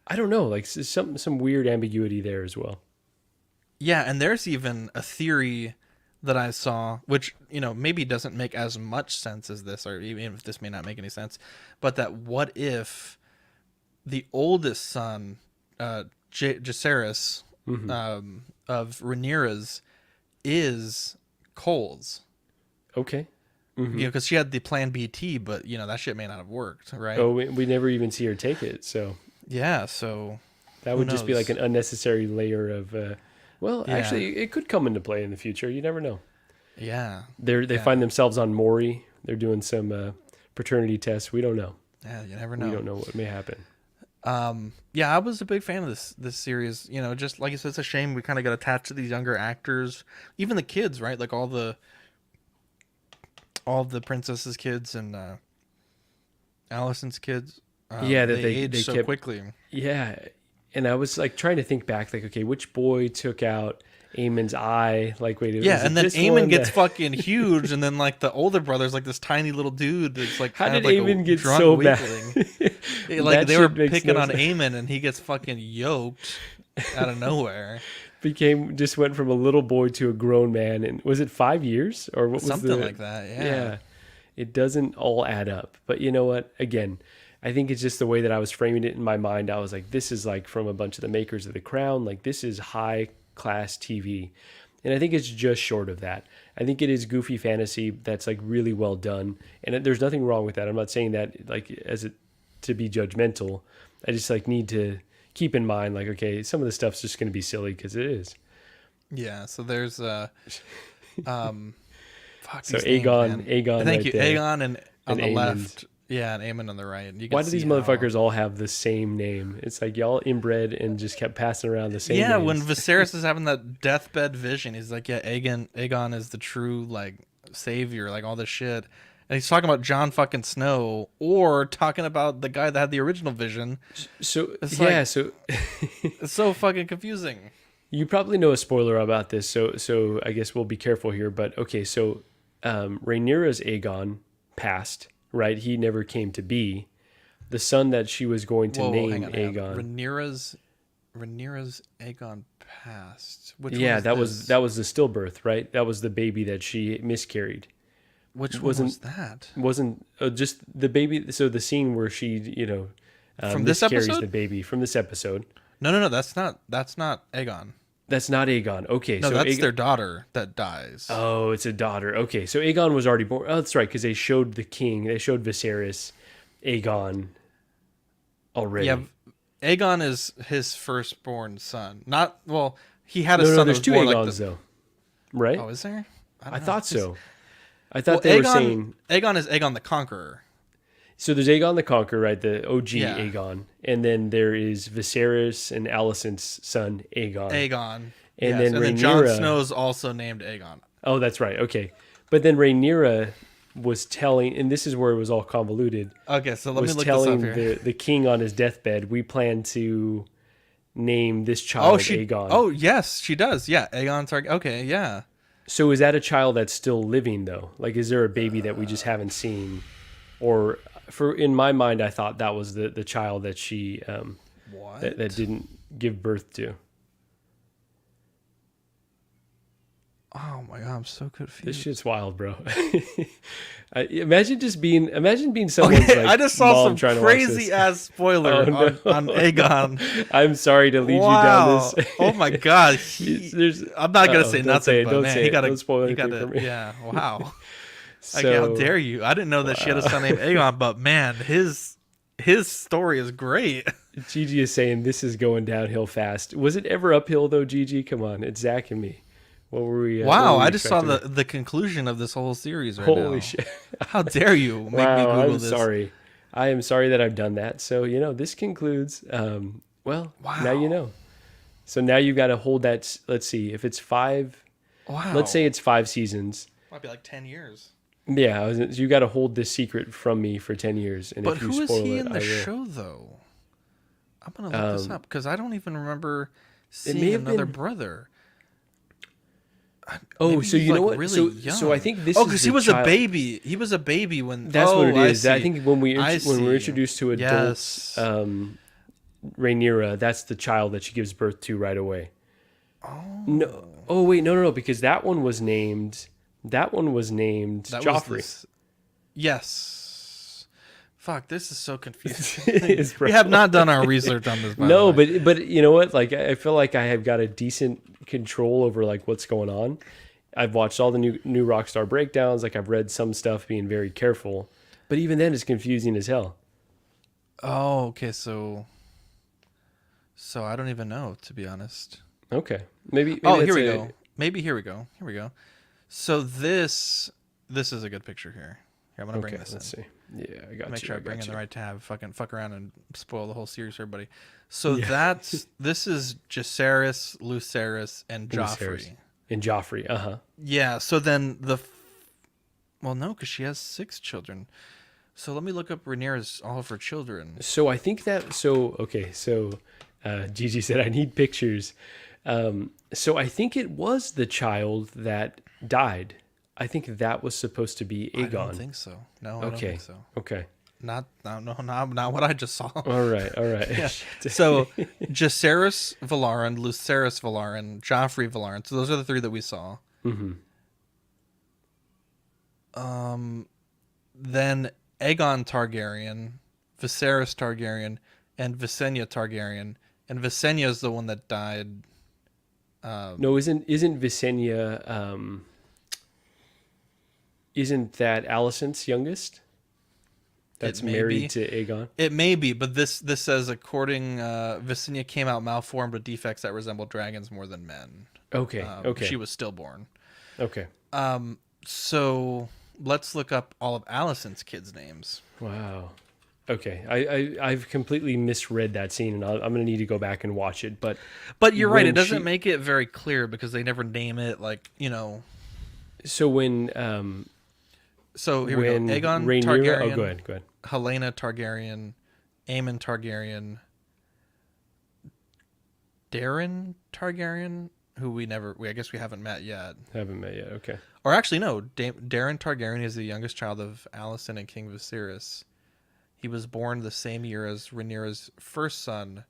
I don't know. Like some weird ambiguity there as well. Yeah, and there's even a theory that I saw, which, you know, maybe doesn't make as much sense as this, or even if this may not make any sense, but that what if the oldest son, Jacaerys, of Rhaenyra's, is Cole's? Okay. You know, because she had the Plan BT, but you know that shit may not have worked, right? Oh, we never even see her take it, so Yeah, so that would just be knows? like an unnecessary layer of. Well, Yeah. actually, it could come into play in the future. You never know. yeah, They find themselves on Maury. They're doing some paternity tests. We don't know. yeah, you never know. We don't know what may happen. Yeah, I was a big fan of this series. You know, just like you said, it's a shame we kind of got attached to these younger actors, even the kids, right? Like all the princesses' kids and Alicent's kids. Yeah, that they they aged so kept quickly. Yeah, and I was like trying to think back, like, okay, which boy took out Aemon's eye? Like, wait, Yeah, was it and then this Aemon one gets that- fucking huge, and then like the older brother's like this tiny little dude that's like How kind did of like Aemon a get drunk so bad? weakling. That Like they were shit makes picking no on sense. Aemon, and he gets fucking yoked out of nowhere. just went from a little boy to a grown man, and was it 5 years or what was Something like that. Yeah. It doesn't all add up. But you know what? Again, I think it's just the way that I was framing it in my mind. I was like, this is like from a bunch of the makers of The Crown. Like, this is high class TV. And I think it's just short of that. I think it is goofy fantasy that's like really well done. And there's nothing wrong with that. I'm not saying that like to be judgmental. I just like need to keep in mind, like, okay, some of the stuff's just going to be silly because it is. Yeah, so there's fuck So these names, man. Aegon Thank right you, there. Aegon, and on And the Aemond. left, yeah, and Aemon on the right. You can Why do these see how- motherfuckers all have the same name? It's like y'all inbred and just kept passing around the same Yeah, names. when Viserys is having that deathbed vision, he's like, yeah, Aegon is the true like savior, like all this shit. And he's talking about Jon fucking Snow, or talking about the guy that had the original vision. So It's yeah, like- so It's so fucking confusing. you probably know a spoiler about this, so I guess we'll be careful here. But okay, so Rhaenyra's Aegon passed, right? He never came to be. The son that she was going to Whoa, name hang on. Aegon. Rhaenyra's Aegon passed. Which Yeah, one that this? was the stillbirth, right? That was the baby that she miscarried. Which one wasn't- was that? Wasn't just the baby. So the scene where she, From this miscarries episode? the baby from this episode. No, that's not Aegon. That's not Aegon. Okay, No, so that's Aegon, their daughter that dies. Oh, it's a daughter. Okay, so Aegon was already born. Oh, that's right, because they showed the king. They showed Viserys, Aegon, already. Yeah, Aegon is his firstborn son. Not well. He had a no, son. no, that there's was two born Aegons like the, though, right? Oh, is there? I don't know. thought It's- so. I thought Well, they were Aegon, saying Aegon is Aegon the Conqueror. so. There's Aegon the Conqueror, right? The OG Yeah. Aegon, and then there is Viserys and Alicent's son Aegon. Aegon. And yes. then and then Jon Rhaenyra- Snow's also named Aegon. Oh, that's right. Okay, but then Rhaenyra was telling, and this is where it was all convoluted. Okay, so let me was look this up telling here. the king on his deathbed, we plan to name this child Aegon. Oh, yes, she does. Yeah, Aegon Targaryen. Okay, yeah. So is that a child that's still living though? Like, is there a baby that we just haven't seen, or for in my mind, I thought that was the child that she What? that didn't give birth to. Oh my god, I'm so This confused. shit's wild, bro. Imagine being someone's Okay, like I just saw mom some trying to watch crazy this. ass spoiler Oh, no. on Aegon. I'm sorry to lead Wow. you down this. Oh my god. There's I'm not gonna uh-oh, say don't nothing, say it, but don't man, say he it. got Don't spoil he anything got for me. yeah. Wow. So Like, how dare you? I didn't know that she had a son named Aegon, but man, his story is great. Gigi is saying this is going downhill fast. Was it ever uphill though, Gigi? Come on, it's Zach and me. What were we? Wow, what were we I just saw expecting? the conclusion of this whole series right now. Holy shit! How dare you make me Wow, Google I'm this? sorry. I am sorry that I've done that. So this concludes. Well, now you Wow. know. So now you got to hold that. Let's see if it's 5. Wow. Let's say it's 5 seasons. might be like 10 years. Yeah, you got to hold this secret from me for 10 years. And But if you who is spoil he it, in I the will. show though? I'm gonna look this up because I don't even remember may seeing have another been- brother. Oh, Maybe so he's, you know like, what? really So I young. think this Oh, is because the he was child- a baby. He was a baby when. That's what it is. I see. think when we I when we're see. introduced to adults, Yes. Rhaenyra, that's the child that she gives birth to right away. No. Oh wait, no, because that one was named. That one was named That was Joffrey. this- Yes. Fuck, this is so confusing. It is, bro. We have not done our research on this. By No, the way. but you know what? Like I feel like I have got a decent control over like what's going on. I've watched all the new Rockstar breakdowns. Like I've read some stuff, being very careful. But even then, it's confusing as hell. Oh, okay. So I don't even know, to be honest. Okay, maybe Oh, it's here we a- go. Maybe here we go. Here we go. So this is a good picture here. Here, I'm gonna bring Okay, this let's in. see. Yeah, I got Make you. sure I got bring in you. the right tab. Fucking fuck around and spoil the whole series for everybody. So Yeah. this is Jacaerys, Lucerys, and Lucerys. Joffrey. And Joffrey. Yeah. So then well, no, because she has 6 children. So let me look up Rhaenyra's all of her children. So I think that okay. So Gigi said I need pictures. So I think it was the child that died. I think that was supposed to be Aegon. I don't think so. No, I don't Okay. think so. Okay. Not what I just saw. All right. So Jacaerys Valarin, Lucerys Valarin, Joffrey Valarin. So those are the 3 that we saw. Mm-hmm. Then Aegon Targaryen, Viserys Targaryen, and Visenya Targaryen. And Visenya is the one that died. No, isn't Visenya? Isn't that Alicent's youngest? That's It may be. married to Aegon. It may be, but this says according Visenya came out malformed with defects that resemble dragons more than men. Okay. Okay. She was stillborn. Okay. So let's look up all of Alicent's kids' names. Wow. Okay. I've completely misread that scene, and I'm gonna need to go back and watch it. But But you're right; when it doesn't she- make it very clear because they never name it. Like so when So here we go: when Aegon Rhaenyra, Targaryen, oh, go ahead. Helena Targaryen, Aemon Targaryen, Darren Targaryen, who we I guess we haven't met yet. Haven't met yet. Okay. Or actually, no. Darren Targaryen is the youngest child of Alicent and King Viserys. He was born the same year as Rhaenyra's first son.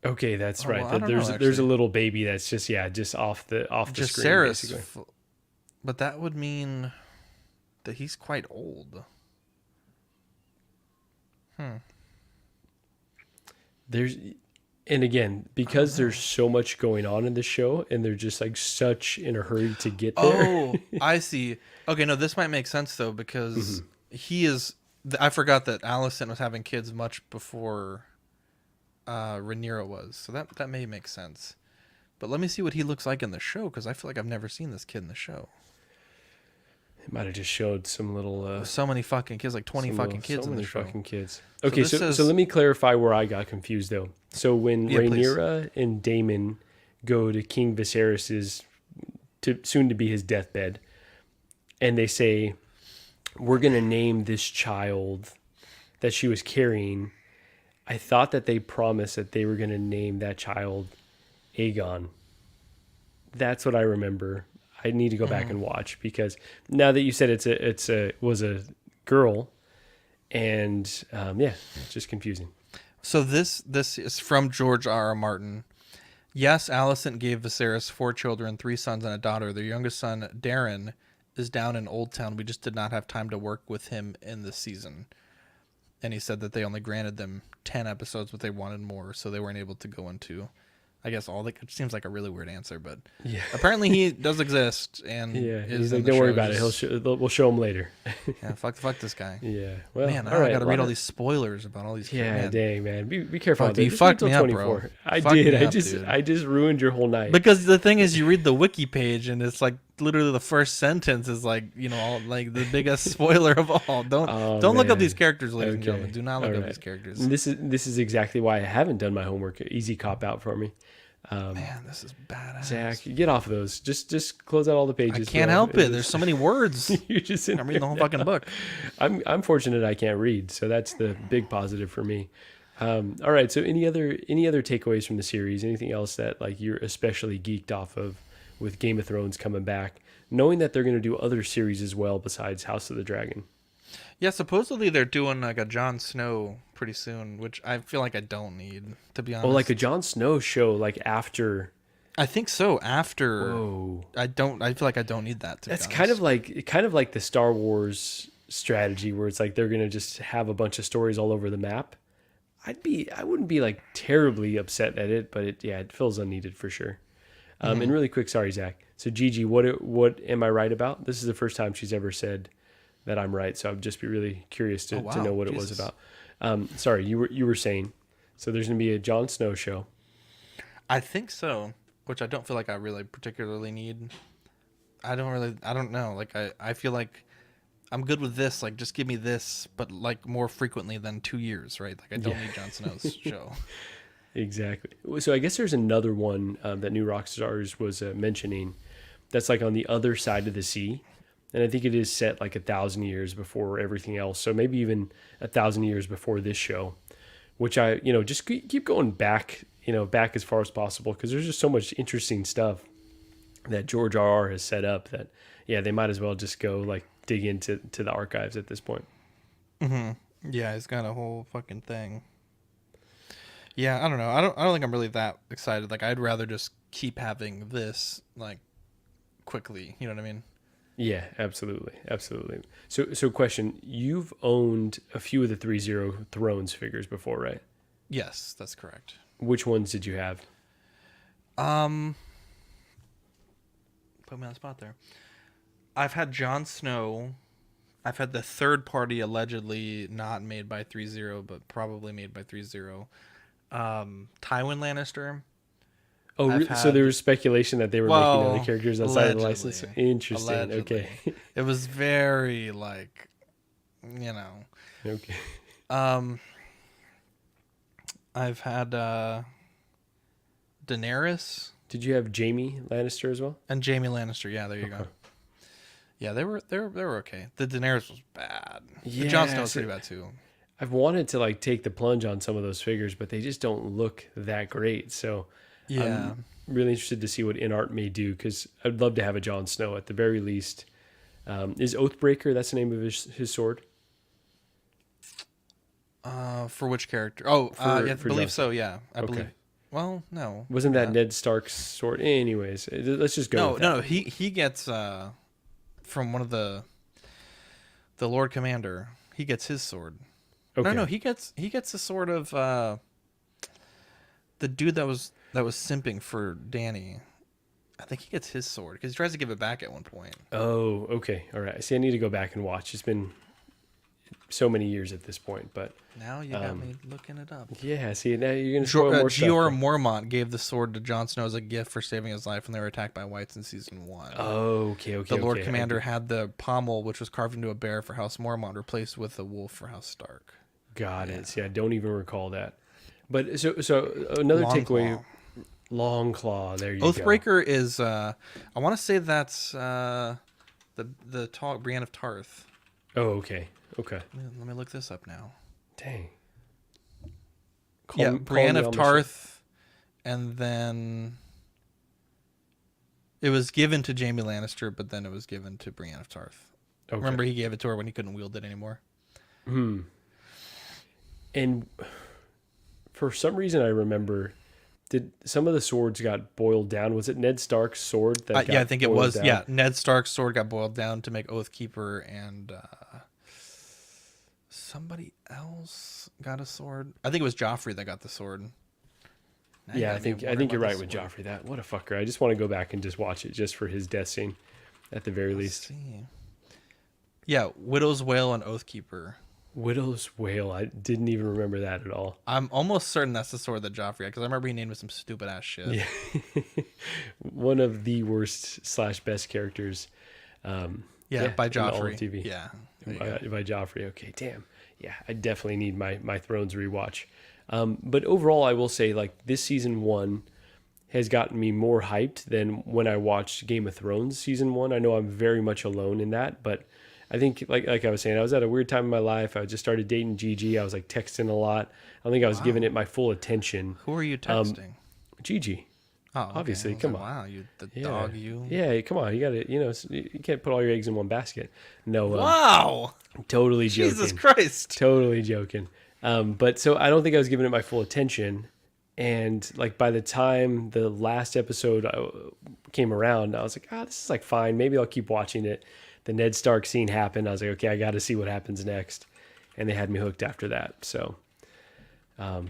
Okay, that's Oh, right. well, I don't there's know, there's a actually. little baby that's just off the screen Jacaerys, basically. but that would mean that he's quite old. There's and again, because there's so much going on in the show and they're just like such in a hurry to get there. Oh, I see. Okay, no, this might make sense though because he is. I forgot that Alicent was having kids much before Rhaenyra was, so that may make sense. But let me see what he looks like in the show because I feel like I've never seen this kid in the show. It might have just showed some little So many fucking kids, like 20 fucking kids in the show. fucking kids. So Okay, this so says- let me clarify where I got confused though. So when Yeah, please. Rhaenyra and Daemon go to King Viserys's soon to be his deathbed, and they say, "We're gonna name this child that she was carrying." I thought that they promised that they were gonna name that child Aegon. That's what I remember. I need to go back and watch because now that you said it was a girl, and yeah, it's just confusing. So this is from George R. R. Martin. Yes, Alicent gave Viserys 4 children, 3 sons and a daughter. Their youngest son, Darren, is down in Old Town. We just did not have time to work with him in this season. And he said that they only granted them 10 episodes, but they wanted more, so they weren't able to go into, I guess, all the... It seems like a really weird answer, but Yeah, apparently he does exist. And yeah. is He's in like, the don't worry show. about it. We'll show him later. Yeah, fuck this guy. Yeah. Well, Man, all now right. I gotta a read lot all of- these spoilers about all these. Yeah, man. dang man, be careful. Fuck, out there. you Just wait fucked till me up, 24. bro. I Fucked did. me up, dude. I just ruined your whole night. Because the thing is, you read the wiki page and it's like literally the first sentence is like, you know, all, like the biggest spoiler of all. Don't look up man. these characters, ladies and Okay. gentlemen. Do not look All up right. these characters. And this is exactly why I haven't done my homework. Easy cop out for me. Man, this is badass. Zach, get off of those. Just close out all the I pages. can't bro. help it. There's so many words. You're just in I'm reading the whole fucking book. I'm fortunate I can't read, so that's the big positive for me. All right. So any other takeaways from the series? Anything else that like you're especially geeked off of with Game of Thrones coming back, knowing that they're going to do other series as well besides House of the Dragon? Yeah, supposedly they're doing like a Jon Snow pretty soon, which I feel like I don't need, to be honest. Oh, like a Jon Snow show, like after. I think so. After Whoa. I feel like I don't need that. That's be kind honest. of like the Star Wars strategy where it's like they're gonna just have a bunch of stories all over the map. I wouldn't be like terribly upset at it, but it feels unneeded for sure. And really quick, sorry Zach. So Gigi, what am I right about? This is the first time she's ever said that I'm right, so I'd just be really curious to know what it was Jesus. about. Sorry, you were saying. So there's gonna be a Jon Snow show. I think so, which I don't feel like I really particularly need. I don't know. Like I feel like I'm good with this. Like just give me this, but like more frequently than 2 years, right? Like I don't need Jon Snow's show. Exactly. So I guess there's another one that New Rockstars was mentioning that's like on the other side of the sea. And I think it is set like 1,000 years before everything else. So maybe even 1,000 years before this show, which I, just keep going back, back as far as possible. Cause there's just so much interesting stuff that George R.R. has set up that, yeah, they might as well just go like dig into the archives at this point. Yeah, he's got a whole fucking thing. Yeah, I don't know. I don't think I'm really that excited. Like I'd rather just keep having this like quickly. You know what I mean? Yeah, absolutely. So question, you've owned a few of the 3-0 Thrones figures before, right? Yes, that's correct. Which ones did you have? Put me on the spot there. I've had Jon Snow. I've had the third party allegedly not made by 3-0, but probably made by 3-0. Tywin Lannister. Oh, so there was speculation that they were making other characters outside of the license? Interesting. Allegedly. Okay. It was very like, Okay. I've had Daenerys Did you have Jaime Lannister as well? and Jaime Lannister. Yeah, there you go. Yeah, they were okay. The Daenerys was bad. Yeah, The Jon Snow was so- pretty bad too. I've wanted to like take the plunge on some of those figures, but they just don't look that great. So Yeah. I'm really interested to see what InArt may do because I'd love to have a Jon Snow at the very least. Is Oathbreaker, that's the name of his sword? For which character? Oh, yeah, I for believe Jon so. Yeah, I Okay. believe. Well, no. Wasn't that Ned Stark's sword? Anyways, let's just go. No, with that. no. He gets from one of the Lord Commander. He gets his sword. Okay. No, he gets the sword of the dude that was simping for Dany. I think he gets his sword because he tries to give it back at one point. Oh, okay. All right. See, I need to go back and watch. It's been so many years at this point, but Now you got me looking it up. yeah. See, now you're gonna spoil more stuff. Jeor Mormont gave the sword to Jon Snow as a gift for saving his life when they were attacked by whites in season 1. Oh, okay. The Lord Commander had the pommel, which was carved into a bear for House Mormont, replaced with a wolf for House Stark. Got it. See, I don't even recall that. But so another takeaway. Longclaw. Longclaw. There you go. Oathbreaker is I want to say that's the tall Brienne of Tarth. Oh, okay. Okay. Let me look this up now. Dang. Brienne me of on the Tarth, and then it was given to Jaime Lannister, but then it was given to Brienne of Tarth. Okay. Remember, he gave it to her when he couldn't wield it anymore. And for some reason, I remember, did some of the swords got boiled down? Was it Ned Stark's sword that got Yeah, I think it boiled was. down? Yeah, Ned Stark's sword got boiled down to make Oathkeeper, and somebody else got a sword. I think it was Joffrey that got the sword. Now you Yeah, got I me think wondering you're about right the with sword. Joffrey. That what a fucker. I just want to go back and just watch it just for his death scene, at the very Let's least. see. Yeah, Widow's Wail and Oathkeeper. Widow's Wail. I didn't even remember that at all. I'm almost certain that's the sword that Joffrey had, because I remember he named it some stupid ass shit. Yeah, one of the worst / best characters. Yeah, by in all of Joffrey. TV. Yeah. There you go. By Joffrey. Okay, damn. Yeah, I definitely need my Thrones rewatch. But overall, I will say, like, this season 1 has gotten me more hyped than when I watched Game of Thrones season 1. I know I'm very much alone in that, but I think, like I was saying, I was at a weird time in my life. I just started dating Gigi. I was like texting a lot. I don't think I was giving it my full attention. Who are you texting? Gigi. Oh, okay. obviously, I was come like, on. Wow, you the Yeah. dog, you. Yeah, come on. You got to, you can't put all your eggs in one basket. No, Wow. totally joking. Jesus Christ. Totally joking. But so I don't think I was giving it my full attention. And like by the time the last episode came around, I was like, this is like fine. Maybe I'll keep watching it. The Ned Stark scene happened. I was like, okay, I got to see what happens next. And they had me hooked after that. So,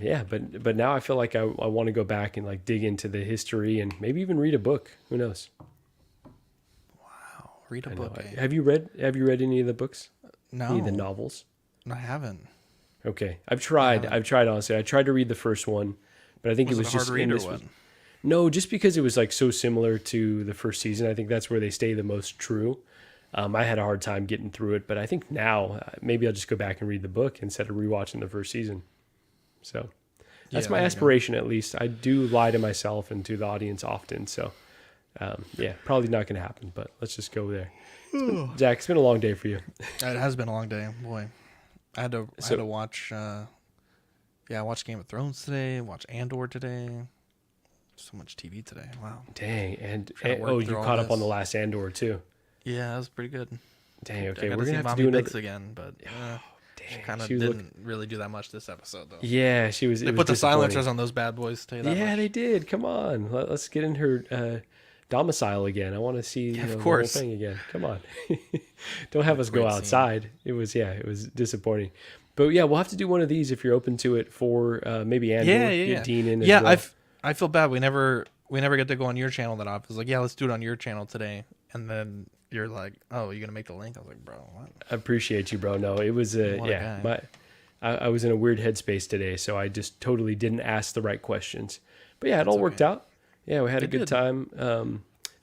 yeah, but now I feel like I want to go back and like dig into the history and maybe even read a book. Who knows? Read a I know. book. Eh? Have you read any of the books? No, Any of the novels? I haven't. Okay. I've tried honestly. I tried to read the first one, but I think Was it was it hard just to read and or this was- what? No, just because it was like so similar to the first season. I think that's where they stay the most true. I had a hard time getting through it, but I think now maybe I'll just go back and read the book instead of rewatching the first season. So that's Yeah, my there you go. aspiration, at least. I do lie to myself and to the audience often. So yeah, probably not going to happen, but let's just go there. Zach, it's been a long day for you. It has been a long day, boy. I had to So- watch. I watched Game of Thrones today. Watched Andor today. So much TV today. Wow. Dang. And Trying to work you through all caught up on this. the last Andor too. Yeah, that was pretty good. Dang. I Okay, got we're to going see to have to Mommy do Bix another. again, but she Dang, kind of she was didn't really do that much this episode, though. Yeah, she was. They it put the was disappointing. silencers on those bad boys. Tell you that Yeah, much. they did. Come on, let's get in her domicile again. I want to see of the whole course. thing again. Come on, don't have us go great scene. outside. It was disappointing. But yeah, we'll have to do one of these if you're open to it for maybe Andor. Get Dean in. Yeah, as well. I feel bad. We never get to go on your channel that often. I was like, yeah, let's do it on your channel today. And then you're like, oh, you're gonna make the link. I was like, bro, what? I appreciate you, bro. No, it was What a yeah. guy. I was in a weird headspace today, so I just totally didn't ask the right questions. But yeah, it all worked out. Yeah, we had a It good did. time.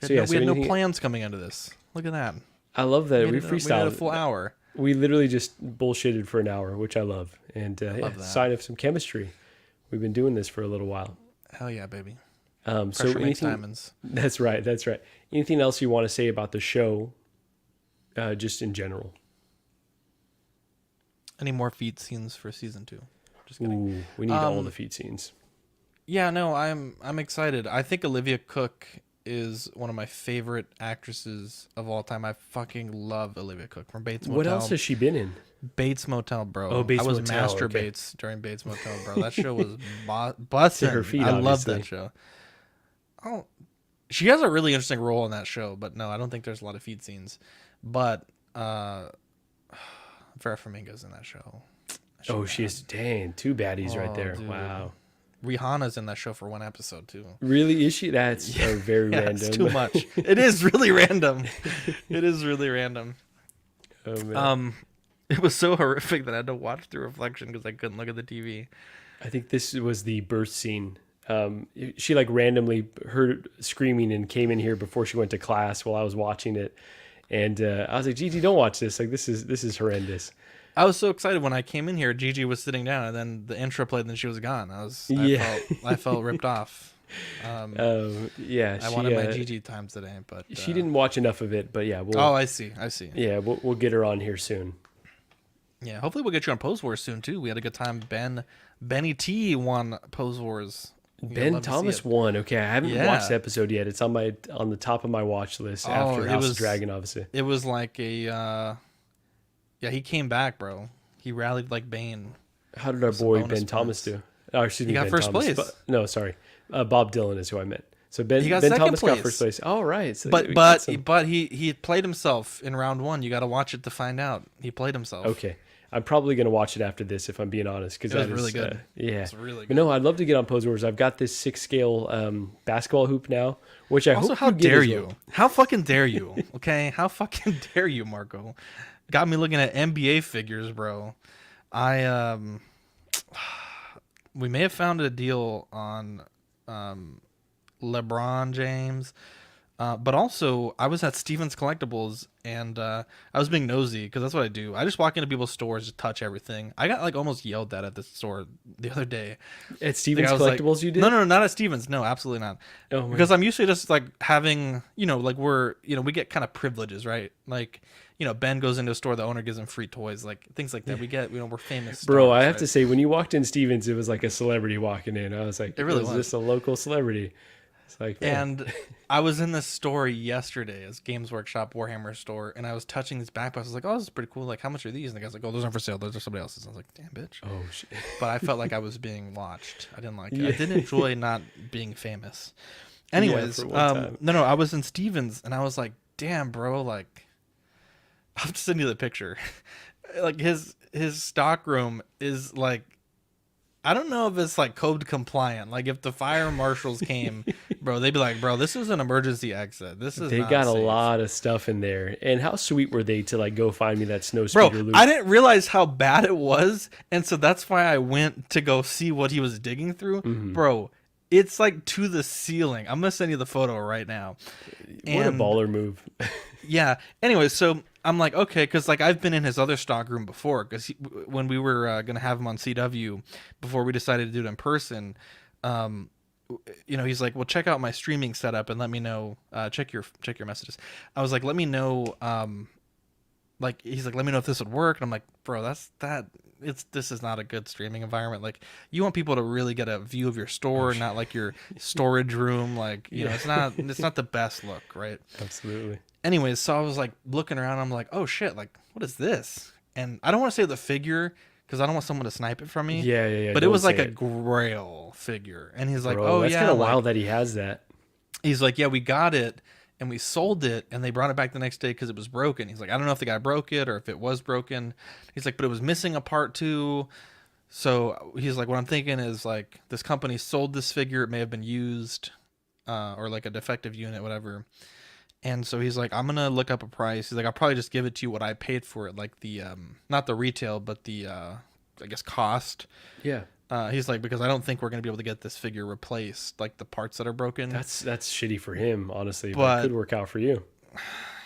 We had no anything- plans coming into this. Look at that. I love that we We did a freestyled. full hour. We literally just bullshitted for an hour, which I love. And love that. sign of some chemistry. We've been doing this for a little while. Hell yeah, baby. So Pressure makes anything, diamonds. that's right. Anything else you want to say about the show, just in general? Any more feet scenes for season 2? Just kidding. Ooh, we need all the feet scenes. Yeah, no, I'm excited. I think Olivia Cook is one of my favorite actresses of all time. I fucking love Olivia Cook from Bates Motel. What else has she been in? Bates Motel, bro. Oh, Bates I was Motel, Master okay. Bates during Bates Motel, bro. That show was busting. her feet, I love obviously. that show. Oh, she has a really interesting role in that show, but no, I don't think there's a lot of feed scenes. But Vera Farmiga's in that show. Oh, she's dang, two baddies right Oh, there. dude. Wow. Rihanna's in that show for one episode too. Really? Is she? That's very Yeah, random. it's too much. It is really random. It is really random. Oh, man. It was so horrific that I had to watch the reflection because I couldn't look at the TV. I think this was the birth scene. She like randomly heard screaming and came in here before she went to class while I was watching it, and I was like, "Gigi, don't watch this. Like this is horrendous." I was so excited when I came in here. Gigi was sitting down, and then the intro played, and then she was gone. I felt ripped off. Yeah, I wanted my Gigi times today, but she didn't watch enough of it, but yeah, Oh, I see. yeah, we'll get her on here soon. Yeah, hopefully we'll get you on Pose Wars soon too. We had a good time. Benny T won Pose Wars. You'd Ben love to see Thomas it. won. Okay, I haven't Yeah. watched the episode yet. It's on the top of my watch list after it House was- of Dragon, obviously. It was like a Yeah, he came back, bro. He rallied like Bane. How did our Some boy bonus Ben Thomas points. do? Oh, excuse He me, got Ben first Thomas. place. No, sorry. Bob Dylan is who I meant. So He got Ben second Thomas got first place. place. All right. So But we got but some. but he played himself in round one. You got to watch it to find out. He played himself. Okay. I'm probably going to watch it after this if I'm being honest. Because It was that really is, good. yeah. It's really But good. no, I'd love to get on Pose Wars. I've got this 6 scale basketball hoop now, which I Also, hope how you get dare as you? well. How fucking dare you? Okay, how fucking dare you, Marco? Got me looking at NBA figures, bro. I we may have found a deal on LeBron James. But also, I was at Stevens Collectibles and I was being nosy because that's what I do. I just walk into people's stores to touch everything. I got like almost yelled at the store the other day. At Stevens I was like, Collectibles, you did? No, not at Stevens. No, absolutely not. Oh, my Because I'm usually just like having, like we get kind of privileges, right? Like, Ben goes into a store, the owner gives him free toys, like things like that. We get, we're famous. Bro, stars, I have right? to say, when you walked in Stevens, it was like a celebrity walking in. I was like, It really is was. this a local celebrity? It's like, man. And I was in this store yesterday, as Games Workshop Warhammer store, and I was touching these backpacks. I was like, "Oh, this is pretty cool. Like, how much are these?" And the guy's like, "Oh, those aren't for sale. Those are somebody else's." I was like, "Damn, bitch!" Oh shit. But I felt like I was being watched. I didn't like it. I Yeah. didn't enjoy not being famous. Anyways, for one time. no, I was in Stevens, and I was like, "Damn, bro! Like, I'll have to send you the picture. Like his stock room is like." I don't know if it's like code compliant. Like if the fire marshals came, bro, they'd be like, "Bro, this is an emergency exit. This is They not got a safe." lot of stuff in there. And how sweet were they to like go find me that snow Bro, speeder loop? I didn't realize how bad it was, and so that's why I went to go see what he was digging through. Mm-hmm. Bro, it's like to the ceiling. I'm gonna send you the photo right now. What a And baller move. yeah. Anyway, so I'm like, okay, because like I've been in his other stock room before, because when we were gonna have him on CW, before we decided to do it in person, he's like, well, check out my streaming setup and let me know. Check your messages. I was like, let me know. Like he's like, let me know if this would work, and I'm like, bro, this is not a good streaming environment. Like you want people to really get a view of your store, not like your storage room. Like it's not the best look, right? Absolutely. Anyways, so I was like looking around. I'm like, oh shit, like what is this? And I don't want to say the figure because I don't want someone to snipe it from me. Yeah. But it don't was like say a it. Grail figure, and he's like, Bro, oh that's yeah, kind of like, wild that he has that. he's like, yeah, we got it and we sold it, and they brought it back the next day because it was broken. He's like, I don't know if the guy broke it or if it was broken. He's like, but it was missing a part too. So he's like, what I'm thinking is like this company sold this figure. It may have been used, or like a defective unit, whatever. And so he's like, I'm gonna look up a price. He's like, I'll probably just give it to you what I paid for it, like the not the retail, but the I guess cost. Yeah. He's like, because I don't think we're gonna be able to get this figure replaced, like the parts that are broken. That's shitty for him, honestly, but But- it could work out for you.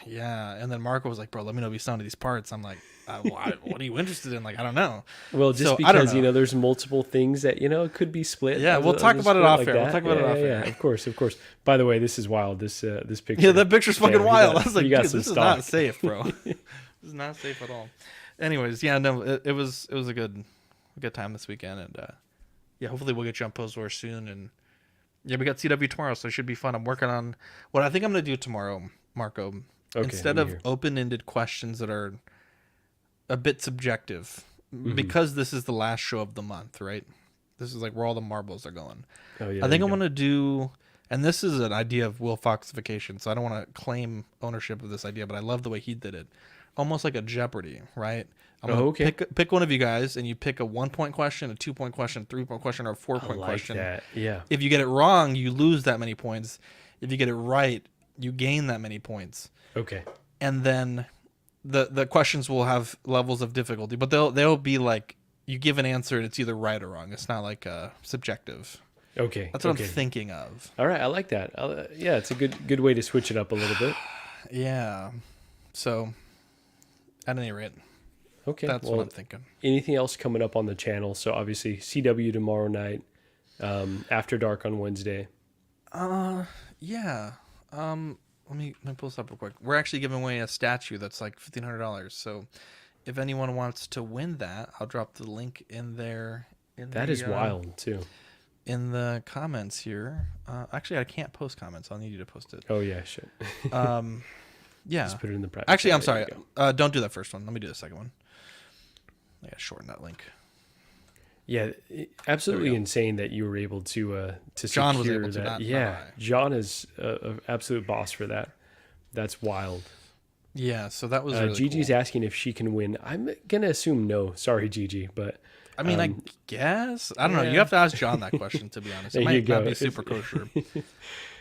Yeah. And then Marco was like, bro, let me know if you found these parts. I'm like, what are you interested in? Like, I don't know. Well, just So, I don't because, know. there's multiple things that, it could be split. Yeah, as we'll a- talk as a about it split off like air. We'll that. talk about it off Yeah, air. of course. By the way, this is wild. This picture. Yeah, that picture's fucking you wild. got- I was like, you got dude, some this is not stock. safe, bro. This is not safe at all. Anyways, yeah, no, it was a good time this weekend, and yeah, hopefully we'll get you on Pose Wars soon, and yeah, we got CW tomorrow, so it should be fun. I'm working on what I think I'm gonna do tomorrow, Marco. Okay, Instead let me of hear. open-ended questions that are a bit subjective, Mm-hmm. because this is the last show of the month, right? This is like where all the marbles are going. Oh, yeah, I think there I'm you going to do, and this is an idea of Will Foxification, so I don't want to claim ownership of this idea, but I love the way he did it. Almost like a Jeopardy, right? I'm gonna okay. pick one of you guys, and you pick a 1-point question, a 2-point question, 3-point question, or a 4-point I like question. that. Yeah. If you get it wrong, you lose that many points. If you get it right, you gain that many points. Okay. And then the questions will have levels of difficulty, but they'll be like you give an answer and it's either right or wrong. It's not like subjective. Okay. That's what okay. I'm thinking of. All right, I like that. Yeah, it's a good way to switch it up a little bit. Yeah. So, at any rate, Okay. that's well, what I'm thinking. anything else coming up on the channel? So obviously CW tomorrow night, After Dark on Wednesday. Yeah. Let me pull this up real quick. We're actually giving away a statue that's like $1,500. So, if anyone wants to win that, I'll drop the link in there. That is wild too. In the comments here. Actually, I can't post comments. I'll need you to post it. Oh yeah, shit. Yeah. Just put it in the private. Actually, I'm There sorry. you go. Don't do that first one. Let me do the second one. I gotta shorten that link. Yeah, absolutely insane that you were able to John was secure able to, that. not Yeah, I. John is a absolute boss for that. That's wild. Yeah, so that was really Gigi's cool. asking if she can win. I'm gonna assume no. Sorry, Gigi, but I mean, I um, guess I don't know. You yeah. have to ask John that question. To be honest, it There you might not go. be super kosher.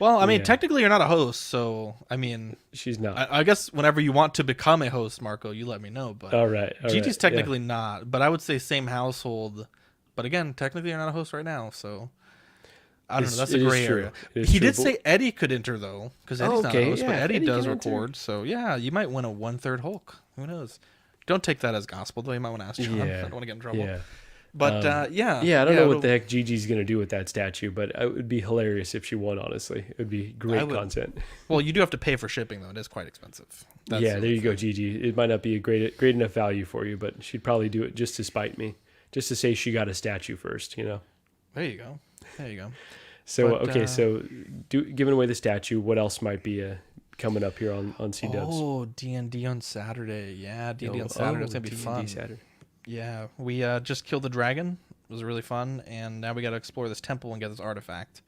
Well, I mean, Yeah, technically, you're not a host, so I mean, she's not. I guess whenever you want to become a host, Marco, you let me know. But All right, all Gigi's right. Yeah, technically not. But I would say same household. But again, technically, you're not a host right now, so I don't know. That's a it is gray true. area. It is He true, did but- say Eddie could enter though, because Oh, Eddie's not a okay, host, but yeah, if Eddie Eddie does can enter. record. So yeah, you might win a 1/3 Hulk. Who knows? Don't take that as gospel though. You might want to ask John. I Yeah, don't want to get in trouble. yeah. But yeah, Yeah, I don't know what it'll- the heck Gigi's gonna do with that statue, but it would be hilarious if she won. Honestly, it would be great would- content. Well, you do have to pay for shipping though. It is quite expensive. That's Yeah, the there only you go, thing. Gigi. It might not be a great enough value for you, but she'd probably do it just to spite me, just to say she got a statue first. There you go. There you go. So But, okay, so giving away the statue. What else might be coming up here on C Dubs? Oh, D&D on Saturday. Yeah, D&D on Saturday. It's gonna be D&D fun. Saturday. Yeah, we just killed the dragon. It was really fun, and now we got to explore this temple and get this artifact.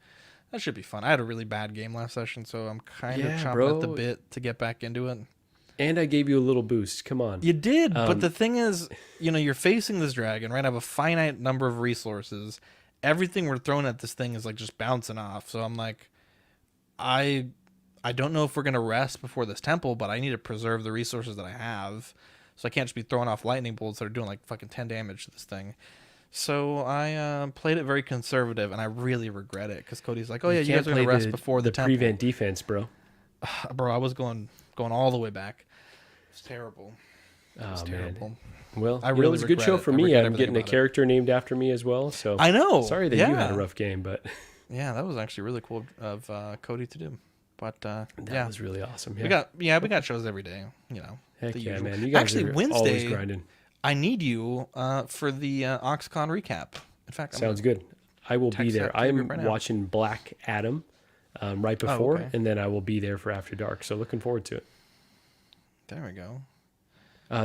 That should be fun. I had a really bad game last session, so I'm kind of Yeah, chomping at the bro. bit to get back into it. And I gave you a little boost. Come on. You did, but Um, the thing is, you're facing this dragon, right? I have a finite number of resources. Everything we're throwing at this thing is like just bouncing off. So I'm like, I don't know if we're gonna rest before this temple, but I need to preserve the resources that I have. So I can't just be throwing off lightning bolts that are doing like fucking 10 damage to this thing. So I played it very conservative, and I really regret it because Cody's like, "Oh yeah, you can't guys are gonna play rest before the temple." prevent defense, bro. Bro, I was going all the way back. It's terrible. Oh It's man. terrible. Well, I it really was a good regret show it. for I me. regret I'm everything getting a about it. character named after me as well. So I know. sorry that you had a rough game, but Yeah, that was actually really cool of Cody to do. But that yeah, was really awesome. we got shows every day. heck the yeah, usual. man. You guys Actually, are always Wednesday, grinding. I need you for the OxCon recap. In fact, Sounds good. I will be text there. that to the I'm group right now. watching Black Adam right before, okay. and then I will be there for After Dark. So looking forward to it. There we go.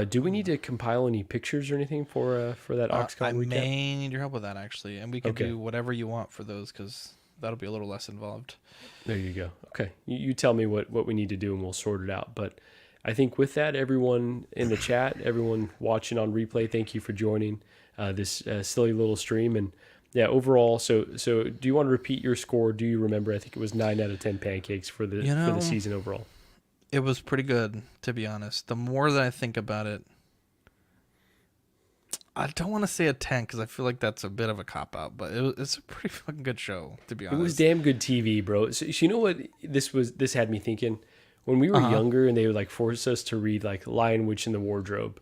Do we need to compile any pictures or anything for that OxCon I recap? may need your help with that actually, and we can Okay. do whatever you want for those because that'll be a little less involved. There you go. Okay. You tell me what we need to do and we'll sort it out. But I think with that, everyone in the chat, everyone watching on replay, thank you for joining this silly little stream. And yeah, overall, so do you want to repeat your score? Do you remember? I think it was 9 out of 10 pancakes for the for the season overall. It was pretty good, to be honest. The more that I think about it, I don't want to say a 10 because I feel like that's a bit of a cop out, but it's a pretty fucking good show, to be It honest. was damn good TV, bro. So you know what this had me thinking? When we were younger and they would like force us to read like Lion Witch in the Wardrobe,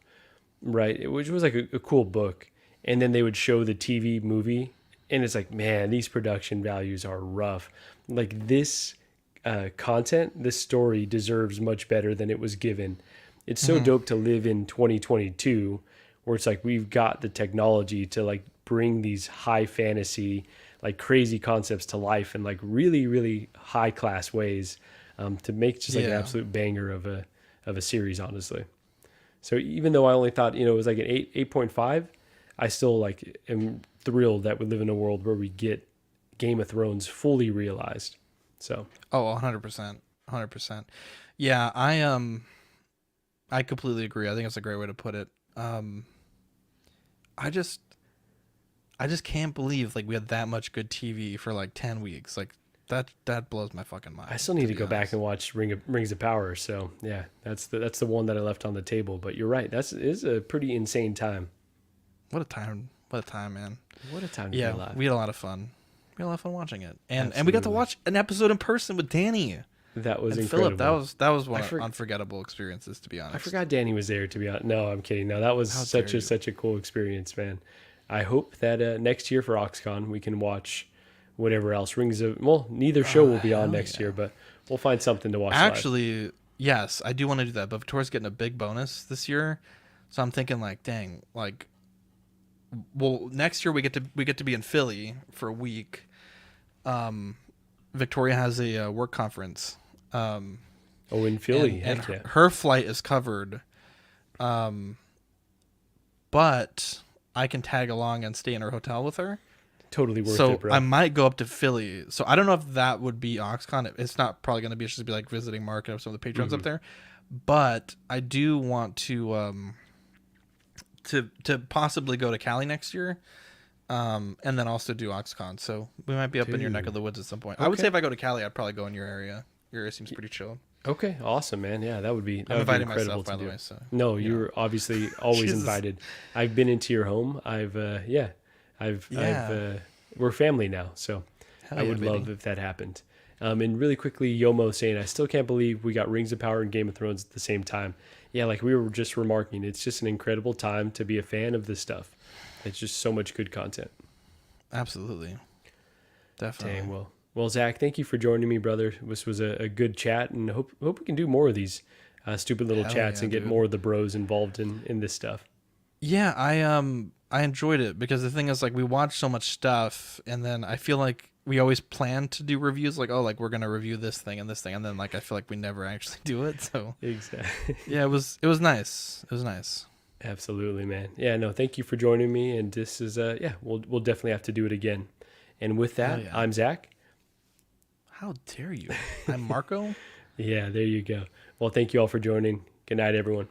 right? Which was like a cool book. And then they would show the TV movie and it's like, man, these production values are rough. Like this content, this story deserves much better than it was given. It's so dope to live in 2022 where it's like we've got the technology to like bring these high fantasy, like crazy concepts to life in like really, really high class ways to make just like an Yeah. absolute banger of a series, honestly. So even though I only thought, it was like an 8.5, I still like am thrilled that we live in a world where we get Game of Thrones fully realized. So Oh, 100%. 100%. Yeah, I completely agree. I think that's a great way to put it. I just can't believe like we had that much good TV for like 10 weeks. Like that blows my fucking mind. I still need to be go back honest. and watch Rings of Power. So yeah, that's the one that I left on the table. But you're right, is a pretty insane time. What a time. What a time, man. What a time to be Yeah, alive. we had a lot of fun. We had a lot of fun watching it. And we got to Absolutely. watch an episode in person with Danny That was and incredible. Philip. That was one I of unforgettable experiences, to be honest. I forgot Danny was there, to be honest. No, I'm kidding. No, that was How such dare you. such a cool experience, man. I hope that next year for OxCon we can watch whatever else neither show will be on hell next yeah. year, but we'll find something to watch live. Actually, yes, I do want to do that, but Victoria's getting a big bonus this year. So I'm thinking like, dang, like well, next year we get to be in Philly for a week. Victoria has a work conference. Oh, in Philly, and heck yeah. her flight is covered. but I can tag along and stay in her hotel with her. Totally worth So it, bro. I might go up to Philly. So I don't know if that would be OxCon. It's not probably going to be. It's just be like visiting Mark and some of the patrons up there. But I do want to possibly go to Cali next year, and then also do OxCon. So we might be up in your neck of the woods at some point. I would Okay. say if I go to Cali, I'd probably go in your area. Your area seems pretty chill. Okay, awesome, man. Yeah, that would be I'm that would be inviting incredible myself, by to the do. way. So No, you you're obviously always Jesus. invited. I've been into your home. I've we're family now, so Hell I yeah, would baby. love if that happened. And really quickly, Yomo saying, I still can't believe we got Rings of Power and Game of Thrones at the same time. Yeah, like we were just remarking, it's just an incredible time to be a fan of this stuff. It's just so much good content. Absolutely, definitely. Dang, well, Zach, thank you for joining me, brother. This was a good chat, and hope we can do more of these stupid little Hell chats yeah, and get dude. more of the bros involved in this stuff. Yeah, I enjoyed it because the thing is like we watch so much stuff and then I feel like we always plan to do reviews like, oh, like we're gonna review this thing and then like I feel like we never actually do it. So Exactly. yeah, it was nice. It was nice. Absolutely, man. Yeah, no, thank you for joining me. And this is we'll definitely have to do it again. And with that, Hell yeah. I'm Zach. How dare you? I'm Marco. Yeah, there you go. Well, thank you all for joining. Good night, everyone.